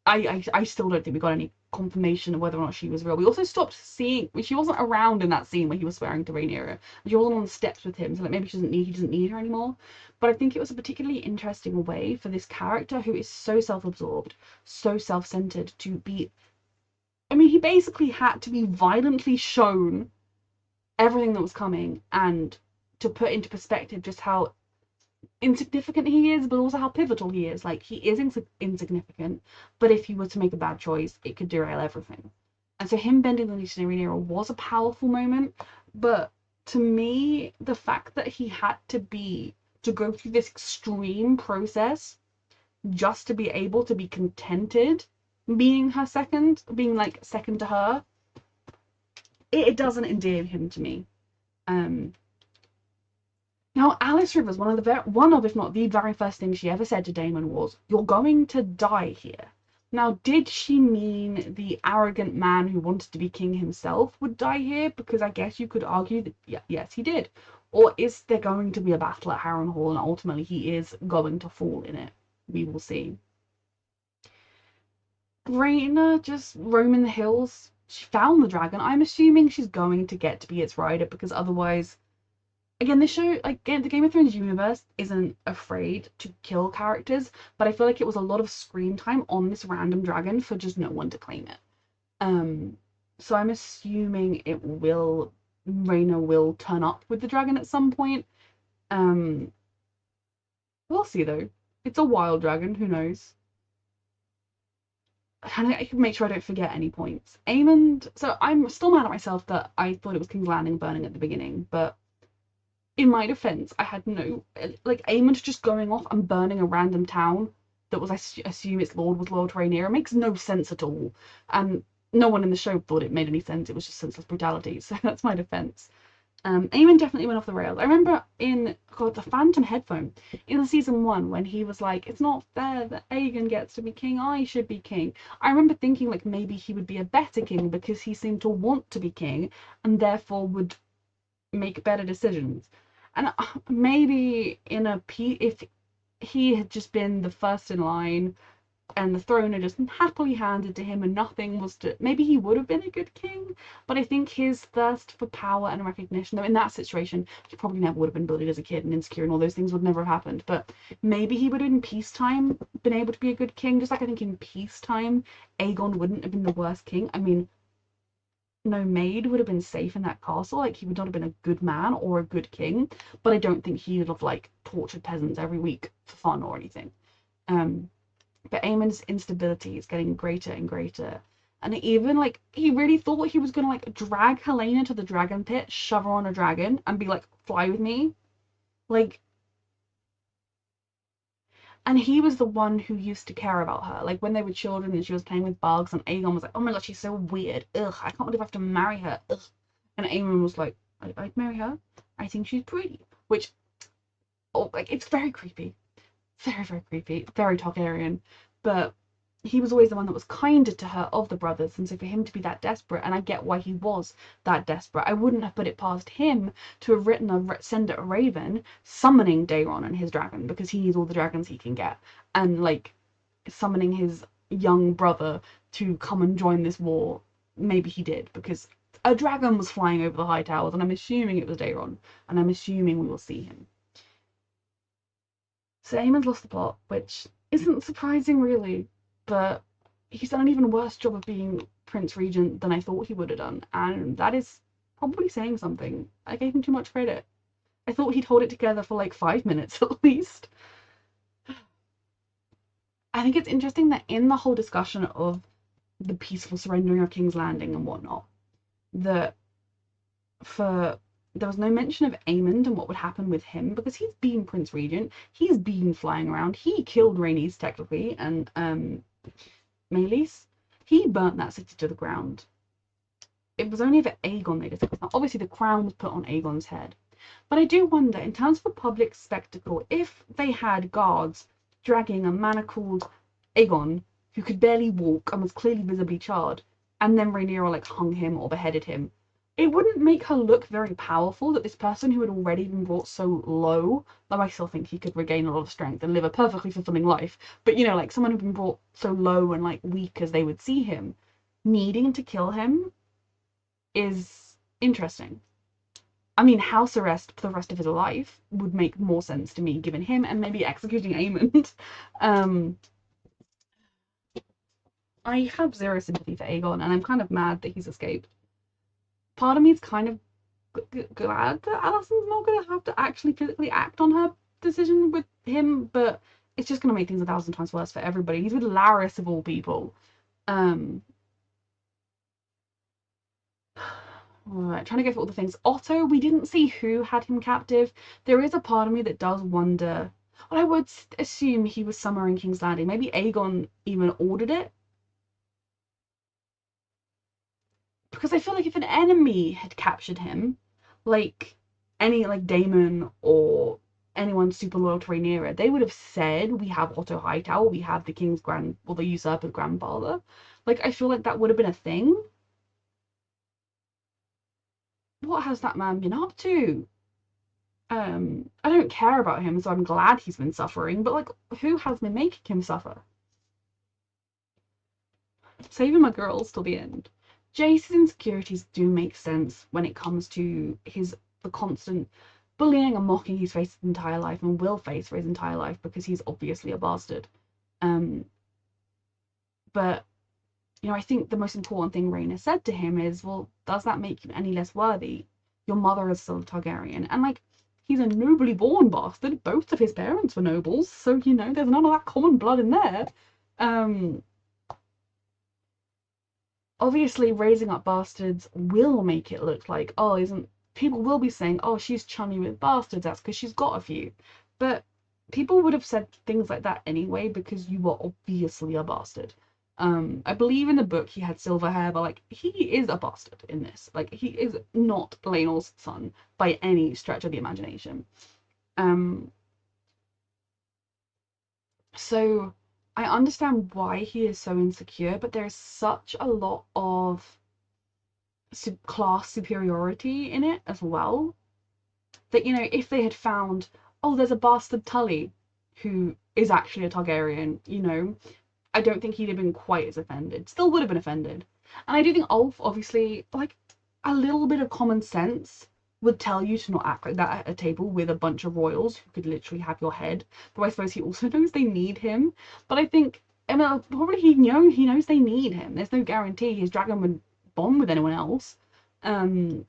I still don't think we got any confirmation of whether or not she was real. We also stopped seeing, she wasn't around in that scene where he was swearing to Rhaenyra. She wasn't on the steps with him, so like maybe he doesn't need her anymore. But I think it was a particularly interesting way for this character who is so self-absorbed, so self-centered, to be, I mean, he basically had to be violently shown everything that was coming, and to put into perspective just how insignificant he is, but also how pivotal he is. Like, he is insignificant, but if he were to make a bad choice, it could derail everything. And so him bending the knee to Rhaenyra was a powerful moment, but to me, the fact that he had to go through this extreme process just to be able to be contented being her second, being like second to her, it doesn't endear him to me. Now, Alys Rivers, one of, if not the very first thing she ever said to Damon was, "You're going to die here." Now, did she mean the arrogant man who wanted to be king himself would die here? Because I guess you could argue that, yes, he did. Or is there going to be a battle at Harrenhal and ultimately he is going to fall in it? We will see. Rhaena just roaming the hills. She found the dragon. I'm assuming she's going to get to be its rider because otherwise, again, this show, like the Game of Thrones universe, isn't afraid to kill characters, but I feel like it was a lot of screen time on this random dragon for just no one to claim it. So I'm assuming Rhaena will turn up with the dragon at some point. We'll see though. It's a wild dragon, who knows? I can make sure I don't forget any points. Aemond, so I'm still mad at myself that I thought it was King's Landing burning at the beginning, but in my defense, I had no, like, Aemond just going off and burning a random town that was, I assume its lord was loyal to Rhaenyra, makes no sense at all. And no one in the show thought it made any sense. It was just senseless brutality. So that's my defense. Aemond definitely went off the rails. I remember in the Phantom Headphone in season 1 when he was like, "It's not fair that Aegon gets to be king. I should be king." I remember thinking like maybe he would be a better king because he seemed to want to be king and therefore would make better decisions. And maybe if he had just been the first in line and the throne had just happily handed to him and nothing was to, maybe he would have been a good king. But I think his thirst for power and recognition, though in that situation he probably never would have been bullied as a kid and insecure and all those things would never have happened, but maybe he would have in peacetime been able to be a good king, just like I think in peacetime Aegon wouldn't have been the worst king. I mean, no maid would have been safe in that castle. Like, he would not have been a good man or a good king, but I don't think he would have like tortured peasants every week for fun or anything. But Aemond's instability is getting greater and greater, and even like he really thought he was gonna like drag Helena to the dragon pit, shove her on a dragon, and be like, "Fly with me," like. And he was the one who used to care about her. Like when they were children and she was playing with bugs and Aegon was like, "Oh my god, she's so weird. Ugh, I can't believe I have to marry her. Ugh." And Aemon was like, "I'd marry her. I think she's pretty." Which, oh, like, it's very creepy. Very, very creepy. Very Targaryen. But he was always the one that was kinder to her of the brothers, and so for him to be that desperate, and I get why he was that desperate, I wouldn't have put it past him to have written send a raven summoning Daeron and his dragon, because he needs all the dragons he can get, and like summoning his young brother to come and join this war. Maybe he did, because a dragon was flying over the high towers, and I'm assuming it was Daeron, and I'm assuming we will see him. So Aemond's lost the plot, which isn't surprising really, but he's done an even worse job of being Prince Regent than I thought he would have done, and that is probably saying something. I gave him too much credit. I thought he'd hold it together for like 5 minutes at least. I think it's interesting that in the whole discussion of the peaceful surrendering of King's Landing and whatnot, that there was no mention of Aemond and what would happen with him, because he's been Prince Regent, he's been flying around, he killed Rhaenys technically, and Maelys, he burnt that city to the ground. It was only for Aegon they discussed that. Obviously the crown was put on Aegon's head. But I do wonder, in terms of a public spectacle, if they had guards dragging a manacled Aegon, who could barely walk and was clearly visibly charred, and then Rhaenyra like hung him or beheaded him, it wouldn't make her look very powerful that this person who had already been brought so low, though I still think he could regain a lot of strength and live a perfectly fulfilling life, but you know, like someone who'd been brought so low and like weak as they would see him, needing to kill him is interesting. I mean, house arrest for the rest of his life would make more sense to me, given him and maybe executing Aemond. I have zero sympathy for Aegon, and I'm kind of mad that he's escaped. Part of me is kind of glad that Alicent's not going to have to actually physically act on her decision with him, but it's just going to make things 1,000 times worse for everybody. He's with Larys of all people. Alright, trying to go through all the things. Otto, we didn't see who had him captive. There is a part of me that does wonder. Well, I would assume he was somewhere in King's Landing. Maybe Aegon even ordered it. Because I feel like if an enemy had captured him, like any like Damon or anyone super loyal to Rhaenyra, they would have said, we have Otto Hightower, we have the king's the usurper's grandfather. Like, I feel like that would have been a thing. What has that man been up to? I don't care about him, so I'm glad he's been suffering, but like, who has been making him suffer? Saving my girls till the end. Jace's insecurities do make sense when it comes to the constant bullying and mocking he's faced his entire life and will face for his entire life because he's obviously a bastard. But you know, I think the most important thing Rhaena said to him is, well, does that make you any less worthy? Your mother is still a Targaryen, and like, he's a nobly born bastard. Both of his parents were nobles, so you know, there's none of that common blood in there. Obviously, raising up bastards will make it look like, oh, people will be saying, oh, she's chummy with bastards, that's because she's got a few. But people would have said things like that anyway because you were obviously a bastard. I believe in the book he had silver hair, but like, he is a bastard in this. Like, he is not Laenor's son by any stretch of the imagination. So I understand why he is so insecure, but there's such a lot of class superiority in it as well that, you know, if they had found, oh, there's a bastard Tully who is actually a Targaryen, you know, I don't think he'd have been quite as offended. Still would have been offended. And I do think Ulf, obviously, like, a little bit of common sense would tell you to not act like that at a table with a bunch of royals who could literally have your head. Though I suppose he also knows they need him. But I think, I mean, probably he knows they need him. There's no guarantee his dragon would bond with anyone else. And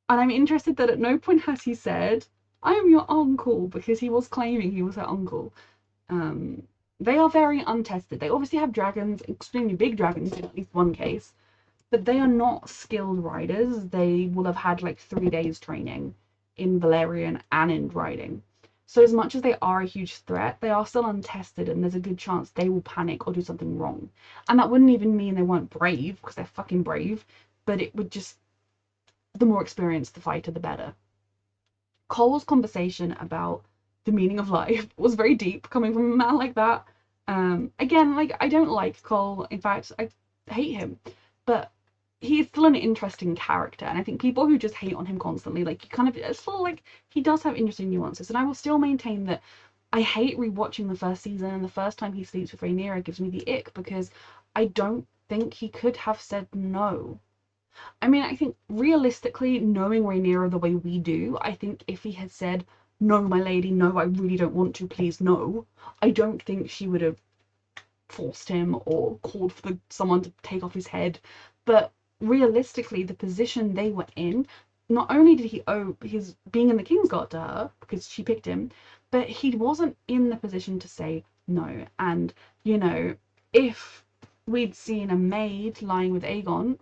I'm interested that at no point has he said, I am your uncle, because he was claiming he was her uncle. They are very untested. They obviously have dragons, extremely big dragons in at least one case, but they are not skilled riders. They will have had like 3 days training in Valerian and in riding. So as much as they are a huge threat, they are still untested, and there's a good chance they will panic or do something wrong. And that wouldn't even mean they weren't brave, because they're fucking brave, but it would just, the more experienced the fighter, the better. Cole's conversation about the meaning of life was very deep, coming from a man like that. Again, like, I don't like Cole. In fact, I hate him, but he's still an interesting character, and I think people who just hate on him constantly, like, you kind of, it's still like, he does have interesting nuances, and I will still maintain that I hate rewatching the first season, and the first time he sleeps with Rhaenyra gives me the ick, because I don't think he could have said no. I mean, I think realistically, knowing Rhaenyra the way we do, I think if he had said, no, my lady, no, I really don't want to, please, no, I don't think she would have forced him or called for someone to take off his head. But realistically, the position they were in, not only did he owe his being in the Kingsguard to her, because she picked him, but he wasn't in the position to say no. And, you know, if we'd seen a maid lying with Aegon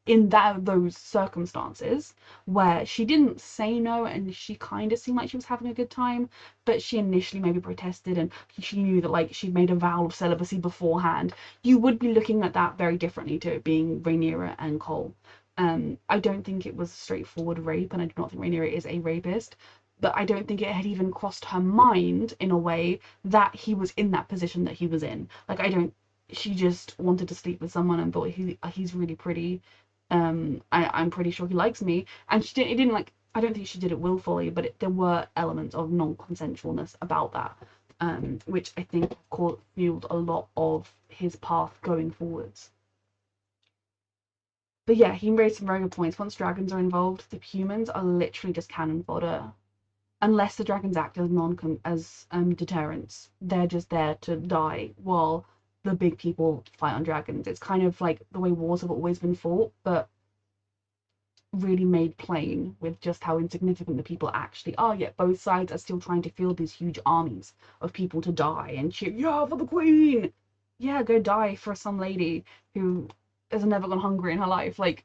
in those circumstances where she didn't say no and she kind of seemed like she was having a good time, but she initially maybe protested and she knew that, like, she'd made a vow of celibacy beforehand, you would be looking at that very differently to it being Rhaenyra and Cole. I don't think it was straightforward rape, and I do not think Rhaenyra is a rapist, but I don't think it had even crossed her mind in a way that he was in that position that he was in. Like, she just wanted to sleep with someone and thought he's really pretty. I'm pretty sure he likes me, and it didn't, like, I don't think she did it willfully, but there were elements of non-consensualness about that, which I think fueled a lot of his path going forwards. But yeah, he raised some very good points. Once dragons are involved, the humans are literally just cannon fodder, unless the dragons act as deterrents. They're just there to die while the big people fight on dragons. It's kind of like the way wars have always been fought, but really made plain with just how insignificant the people actually are, yet both sides are still trying to field these huge armies of people to die and cheer, yeah, for the queen! Yeah, go die for some lady who has never gone hungry in her life. Like,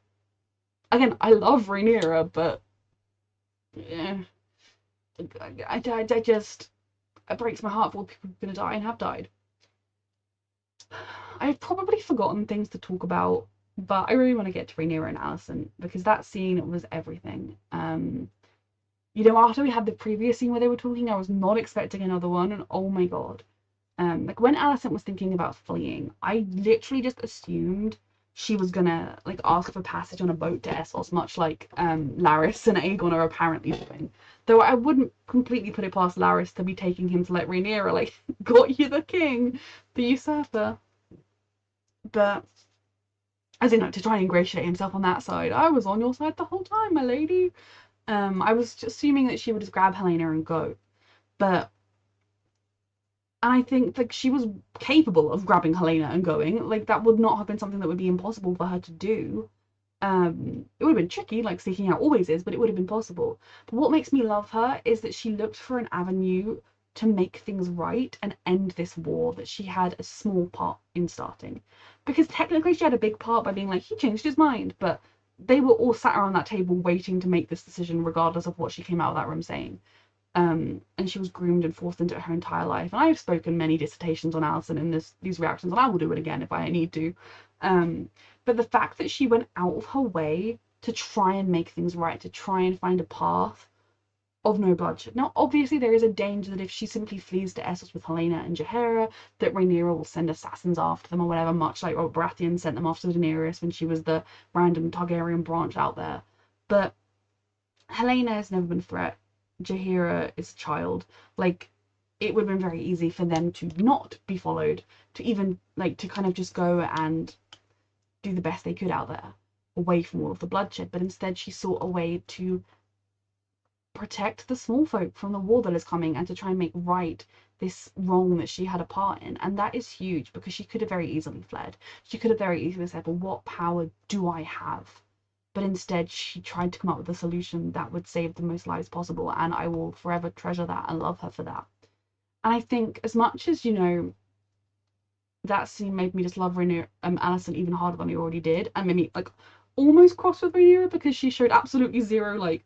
again, I love Rhaenyra, but yeah, I just, it breaks my heart for all people who are gonna die and have died. I've probably forgotten things to talk about But I really want to get to Rhaenyra and Alicent because that scene was everything. You know, after we had the previous scene where they were talking, I was not expecting another one, and oh my god. Like when Alicent was thinking about fleeing, I literally just assumed she was gonna like ask for passage on a boat to Essos, much like Larys and Aegon are apparently doing. Though I wouldn't completely put it past Larys to be taking him to let Rhaenyra like got you the king, the usurper. But as in like to try and ingratiate himself on that side. I was on your side the whole time, my lady. I was just assuming that she would just grab Helena and go. But and I think like she was capable of grabbing Helena and going. Like that would not have been something that would be impossible for her to do. It would have been tricky, like seeking out always is, but it would have been possible. But what makes me love her is that she looked for an avenue to make things right and end this war that she had a small part in starting. Because technically she had a big part by being like, he changed his mind, but they were all sat around that table waiting to make this decision regardless of what she came out of that room saying. And she was groomed and forced into it her entire life. And I've spoken many dissertations on Alicent in these reactions, and I will do it again if I need to. But the fact that she went out of her way to try and make things right, to try and find a path of no bloodshed. Now, obviously, there is a danger that if she simply flees to Essos with Helena and Jaehaera, that Rhaenyra will send assassins after them or whatever, much like Robert Baratheon sent them after Daenerys when she was the random Targaryen branch out there. But Helena has never been a threat. Jaehaera is a child. Like, it would have been very easy for them to not be followed, to even, like, to kind of just go and do the best they could out there, away from all of the bloodshed. But instead, she sought a way to protect the small folk from the war that is coming and to try and make right this wrong that she had a part in. And that is huge because she could have very easily fled. She could have very easily said, well, what power do I have? But instead she tried to come up with a solution that would save the most lives possible, and I will forever treasure that and love her for that. And I think as much as, you know, that scene made me just love Alicent even harder than I already did, and made me like almost cross with Rhaenyra because she showed absolutely zero, like,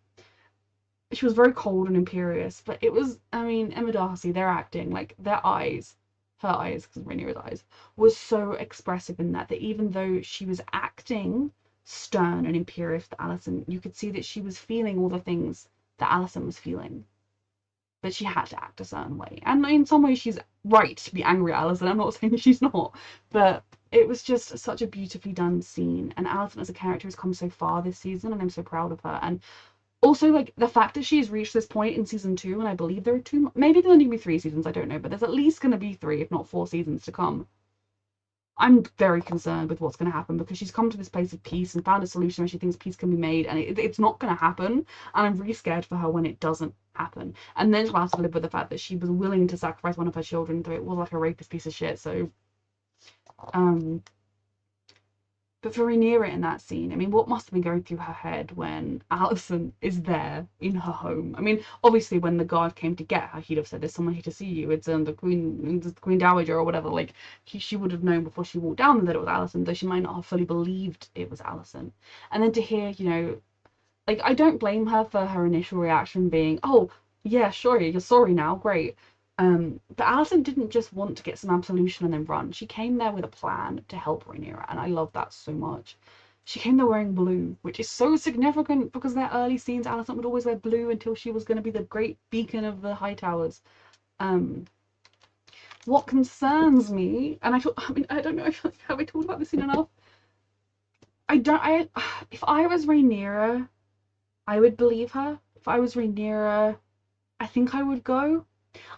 she was very cold and imperious, but it was, I mean, Emma Darcy, their acting, like their eyes, her eyes, because Rhaenyra's eyes, was so expressive in that even though she was acting stern and imperious to Alicent, you could see that she was feeling all the things that Alicent was feeling. But she had to act a certain way. And in some ways she's right to be angry at Alicent. I'm not saying she's not. But it was just such a beautifully done scene. And Alicent as a character has come so far this season, and I'm so proud of her. And also, like, the fact that she's reached this point in season 2, and I believe there are 2, maybe there'll only be 3 seasons, I don't know, but there's at least going to be 3, if not 4 seasons to come. I'm very concerned with what's going to happen because she's come to this place of peace and found a solution where she thinks peace can be made, and it's not going to happen. And I'm really scared for her when it doesn't happen. And then she'll have to live with the fact that she was willing to sacrifice one of her children, though it was like a rapist piece of shit. So, but for Rhaenyra in that scene, I mean, what must have been going through her head when Alicent is there in her home? I mean, obviously, when the guard came to get her, he'd have said, "There's someone here to see you. It's the Queen Dowager or whatever." Like, she would have known before she walked down that it was Alicent, though she might not have fully believed it was Alicent. And then to hear, you know, like, I don't blame her for her initial reaction being, "Oh, yeah, sure, you're sorry now, great." But Alicent didn't just want to get some absolution and then run. She came there with a plan to help Rhaenyra, and I love that so much. She came there wearing blue, which is so significant because in their early scenes, Alicent would always wear blue until she was going to be the great beacon of the High Towers. What concerns me, and I mean, I don't know, have I talked about this scene enough? If I was Rhaenyra, I would believe her. If I was Rhaenyra, I think I would go.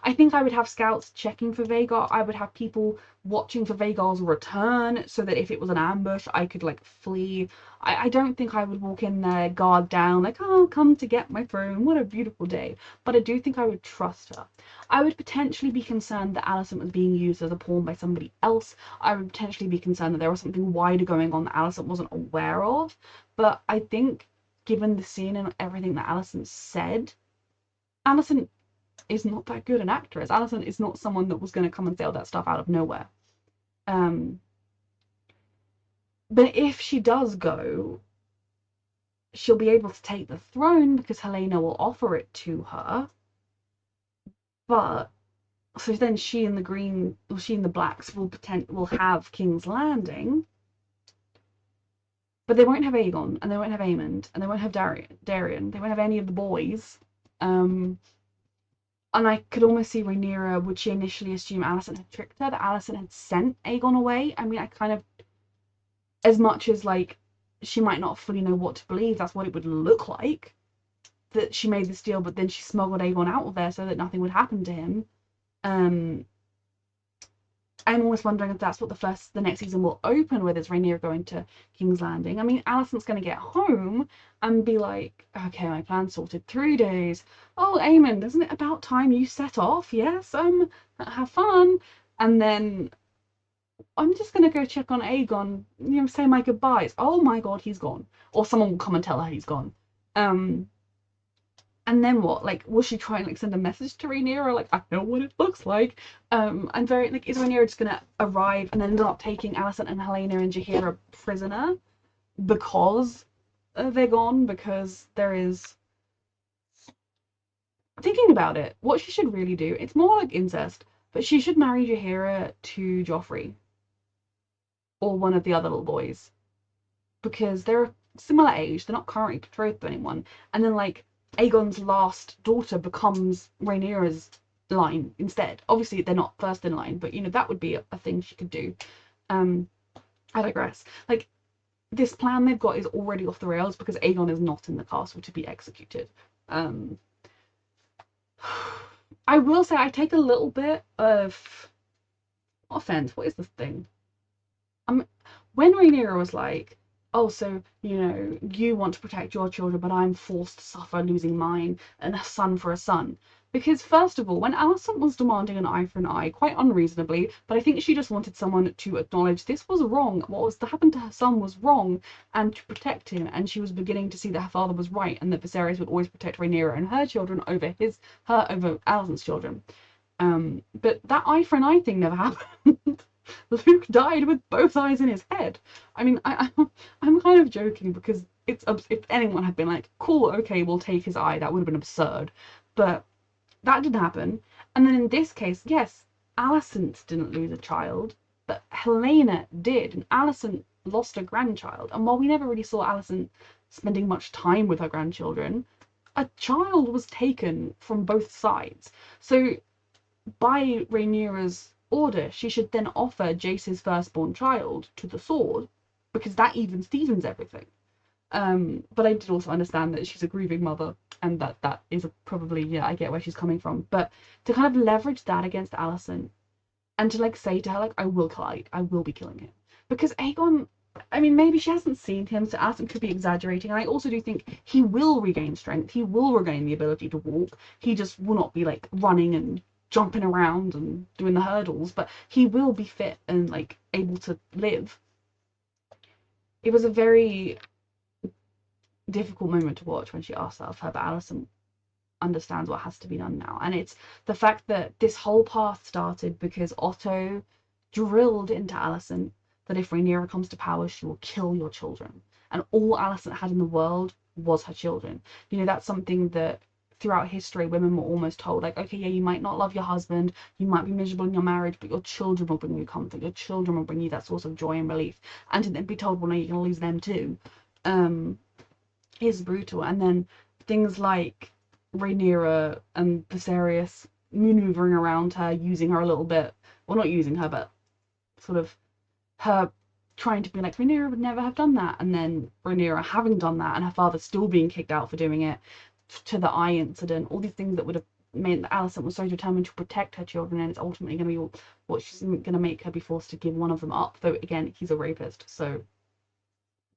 I think I would have scouts checking for Vhagar. I would have people watching for Vhagar's return so that if it was an ambush, I could, like, flee. I don't think I would walk in there, guard down, like, "Oh, come to get my throne. What a beautiful day." But I do think I would trust her. I would potentially be concerned that Alicent was being used as a pawn by somebody else. I would potentially be concerned that there was something wider going on that Alicent wasn't aware of. But I think, given the scene and everything that Alicent said, Alicent is not that good an actress. Alicent is not someone that was going to come and say all that stuff out of nowhere. But if she does go, she'll be able to take the throne because Helena will offer it to her. But so then she and the Blacks will have King's Landing. But they won't have Aegon, and they won't have Aemond, and they won't have Darian. They won't have any of the boys. And I could almost see Rhaenyra, would she initially assume Alicent had tricked her, that Alicent had sent Aegon away? I mean, I kind of, as much as, like, she might not fully know what to believe, that's what it would look like. That she made this deal, but then she smuggled Aegon out of there so that nothing would happen to him. I'm almost wondering if that's what the next season will open with, is Rhaenyra going to King's Landing. I mean, Alicent's going to get home and be like, okay, my plan's sorted. 3 days. Oh, Aemond, isn't it about time you set off? Yes, have fun. And then I'm just going to go check on Aegon, say my goodbyes. Oh my God, he's gone. Or someone will come and tell her he's gone. And then what? Like, will she try and like send a message to Rhaenyra? Like, I know what it looks like. I'm very like, is Rhaenyra just gonna arrive and then end up taking Alicent and Helena and Jaehaera prisoner because they're gone? Because there is. Thinking about it, what she should really do, it's more like incest, but she should marry Jaehaera to Joffrey or one of the other little boys, because they're a similar age. They're not currently betrothed to anyone, and then like, Aegon's last daughter becomes Rhaenyra's line instead. Obviously, they're not first in line, but that would be a thing she could do. I digress. Like, this plan they've got is already off the rails because Aegon is not in the castle to be executed. I will say I take a little bit of offense. What is this thing? When Rhaenyra was like, oh, so, you want to protect your children, but I'm forced to suffer losing mine, and a son for a son. Because, first of all, when Alicent was demanding an eye for an eye, quite unreasonably, but I think she just wanted someone to acknowledge this was wrong, what was to happen to her son was wrong, and to protect him, and she was beginning to see that her father was right, and that Viserys would always protect Rhaenyra and her children over over Alicent's children. But that eye for an eye thing never happened. Luke died with both eyes in his head. I mean, I'm kind of joking because if anyone had been like, cool, okay, we'll take his eye, that would have been absurd. But that didn't happen. And then in this case, yes, Alicent didn't lose a child, but Helena did, and Alicent lost a grandchild. And while we never really saw Alicent spending much time with her grandchildren, a child was taken from both sides. So by Rhaenyra's order, she should then offer Jace's firstborn child to the sword, because that even Stevens everything. But I did also understand that she's a grieving mother, and that is probably, I get where she's coming from. But to kind of leverage that against Alicent, and to like say to her, like, I will be killing him. Because Aegon, I mean, maybe she hasn't seen him, so Alicent could be exaggerating. And I also do think he will regain strength. He will regain the ability to walk. He just will not be like running and jumping around and doing the hurdles, but he will be fit and like able to live. It was a very difficult moment to watch when she asked that of her, but Alicent understands what has to be done now. And it's the fact that this whole path started because Otto drilled into Alicent that if Rhaenyra comes to power, she will kill your children. And all Alicent had in the world was her children. That's something that throughout history, women were almost told, like, okay, yeah, you might not love your husband, you might be miserable in your marriage, but your children will bring you comfort, your children will bring you that source of joy and relief. And to then be told, well, no, you're going to lose them too, is brutal. And then things like Rhaenyra and Viserys maneuvering around her, using her a little bit, well, not using her, but sort of her trying to be like, Rhaenyra would never have done that, and then Rhaenyra having done that, and her father still being kicked out for doing it, to the eye incident, all these things that would have meant that Alicent was so determined to protect her children, and it's ultimately going to be what she's going to make her be forced to give one of them up. Though again, he's a rapist, so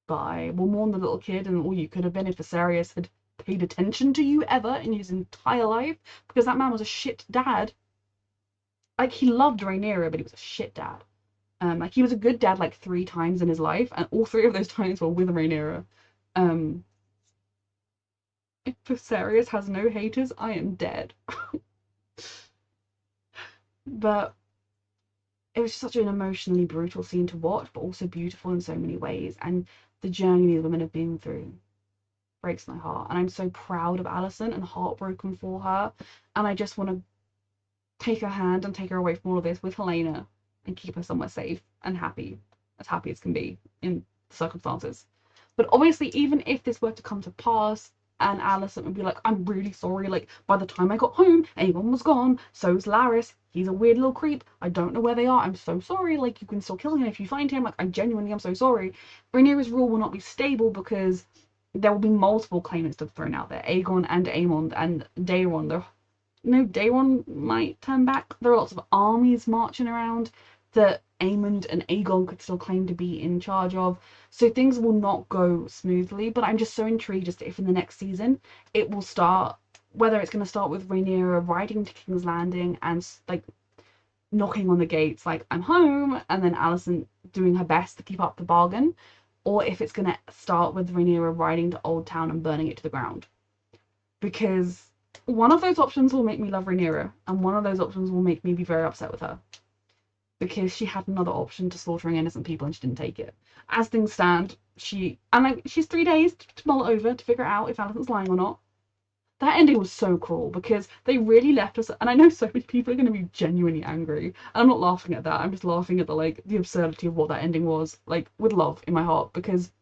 bye. We'll mourn the little kid and all you could have been if Viserys had paid attention to you ever in his entire life, because that man was a shit dad. Like, he loved Rhaenyra, but he was a shit dad. Like, he was a good dad like 3 times in his life, and all 3 of those times were with Rhaenyra. If Viserys has no haters, I am dead. But it was such an emotionally brutal scene to watch, but also beautiful in so many ways. And the journey these women have been through breaks my heart. And I'm so proud of Alicent and heartbroken for her. And I just want to take her hand and take her away from all of this with Helena and keep her somewhere safe and happy as can be in the circumstances. But obviously, even if this were to come to pass, and Alicent would be like, I'm really sorry, like, by the time I got home, Aemond was gone, so's Larys, he's a weird little creep, I don't know where they are, I'm so sorry, like, you can still kill him if you find him, like, I genuinely am so sorry. Rhaenyra's rule will not be stable because there will be multiple claimants to the throne out there, Aegon and Aemond and Daeron. Daeron might turn back. There are lots of armies marching around that Aemond and Aegon could still claim to be in charge of. So things will not go smoothly, but I'm just so intrigued as to if in the next season it will start, whether it's going to start with Rhaenyra riding to King's Landing and like knocking on the gates like, I'm home, and then Alicent doing her best to keep up the bargain, or if it's going to start with Rhaenyra riding to Old Town and burning it to the ground. Because one of those options will make me love Rhaenyra, and one of those options will make me be very upset with her. Because she had another option to slaughtering innocent people and she didn't take it. As things stand, she's 3 days to mull it over to figure out if Alicent's lying or not. That ending was so cruel because they really left us, and I know so many people are going to be genuinely angry, and I'm not laughing at that, I'm just laughing at the absurdity of what that ending was, like, with love in my heart, because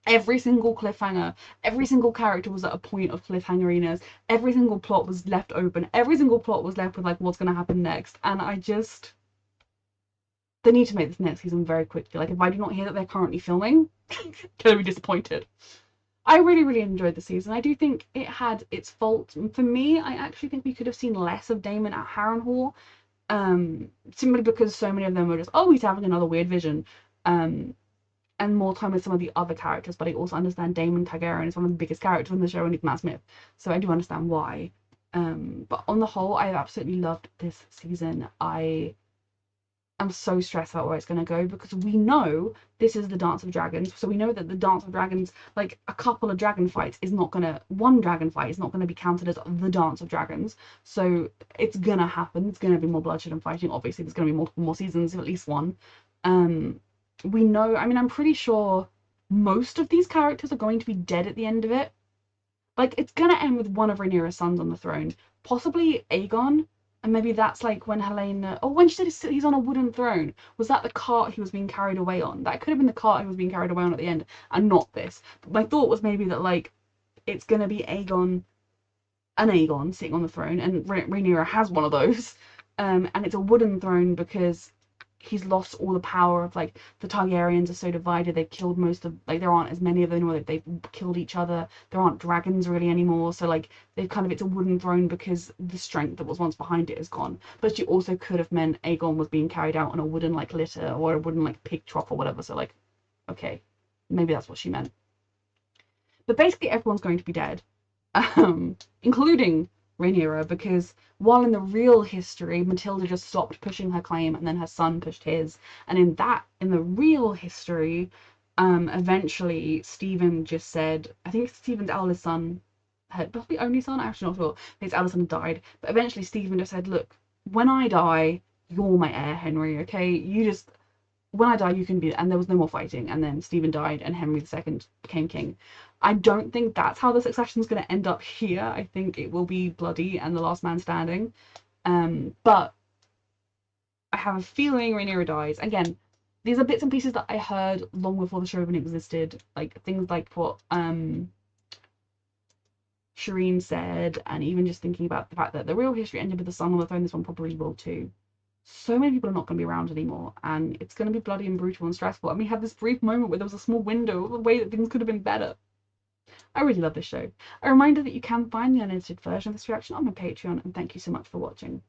every single cliffhanger, every single character was at a point of cliffhangeriness, every single plot was left open, every single plot was left with, like, what's going to happen next, and they need to make this next season very quickly. Like, if I do not hear that they're currently filming, I'm gonna be disappointed. I really, really enjoyed the season. I do think it had its faults. For me, I actually think we could have seen less of Damon at Harrenhal, simply because so many of them were just, oh, he's having another weird vision, and more time with some of the other characters. But I also understand Damon Targaryen is one of the biggest characters in the show, and he's Matt Smith, so I do understand why. But on the whole, I absolutely loved this season. I'm so stressed about where it's going to go because we know this is the Dance of Dragons, so we know that the Dance of Dragons, like a couple of dragon fights is not going to, one dragon fight is not going to be counted as the Dance of Dragons, so it's going to happen, it's going to be more bloodshed and fighting, obviously there's going to be multiple more seasons, at least one. We know, I mean, I'm pretty sure most of these characters are going to be dead at the end of it. Like, it's going to end with one of Rhaenyra's sons on the throne, possibly Aegon. And maybe that's like when Helena... Oh, when she said he's on a wooden throne. Was that the cart he was being carried away on? That could have been the cart he was being carried away on at the end, and not this. But my thought was maybe that, like, it's going to be Aegon sitting on the throne, and Rhaenyra has one of those. And it's a wooden throne because he's lost all the power of, like, the Targaryens are so divided. They've killed most of, like, there aren't as many of them anymore. They've killed each other. There aren't dragons really anymore. So, like, they've kind of, it's a wooden throne because the strength that was once behind it is gone. But she also could have meant Aegon was being carried out on a wooden, like, litter or a wooden, like, pig trough or whatever. So, like, okay, maybe that's what she meant. But basically everyone's going to be dead, including Rhaenyra, because while in the real history Matilda just stopped pushing her claim and then her son pushed his, and in the real history eventually Stephen just said, I think Stephen's eldest son, probably only son, I'm actually not sure, his eldest son died, but eventually Stephen just said, look, when I die you're my heir, Henry, okay, you just, when I die you can be, and there was no more fighting, and then Stephen died and Henry II became king. I don't think that's how the succession is going to end up here. I think it will be bloody and the last man standing. But I have a feeling Rhaenyra dies. Again, these are bits and pieces that I heard long before the show even existed. Like things like what Shireen said, and even just thinking about the fact that the real history ended with the son on the throne, this one probably will too. So many people are not going to be around anymore, and it's going to be bloody and brutal and stressful. And we had this brief moment where there was a small window of a way that things could have been better. I really love this show. A reminder that you can find the unedited version of this reaction on my Patreon, and thank you so much for watching.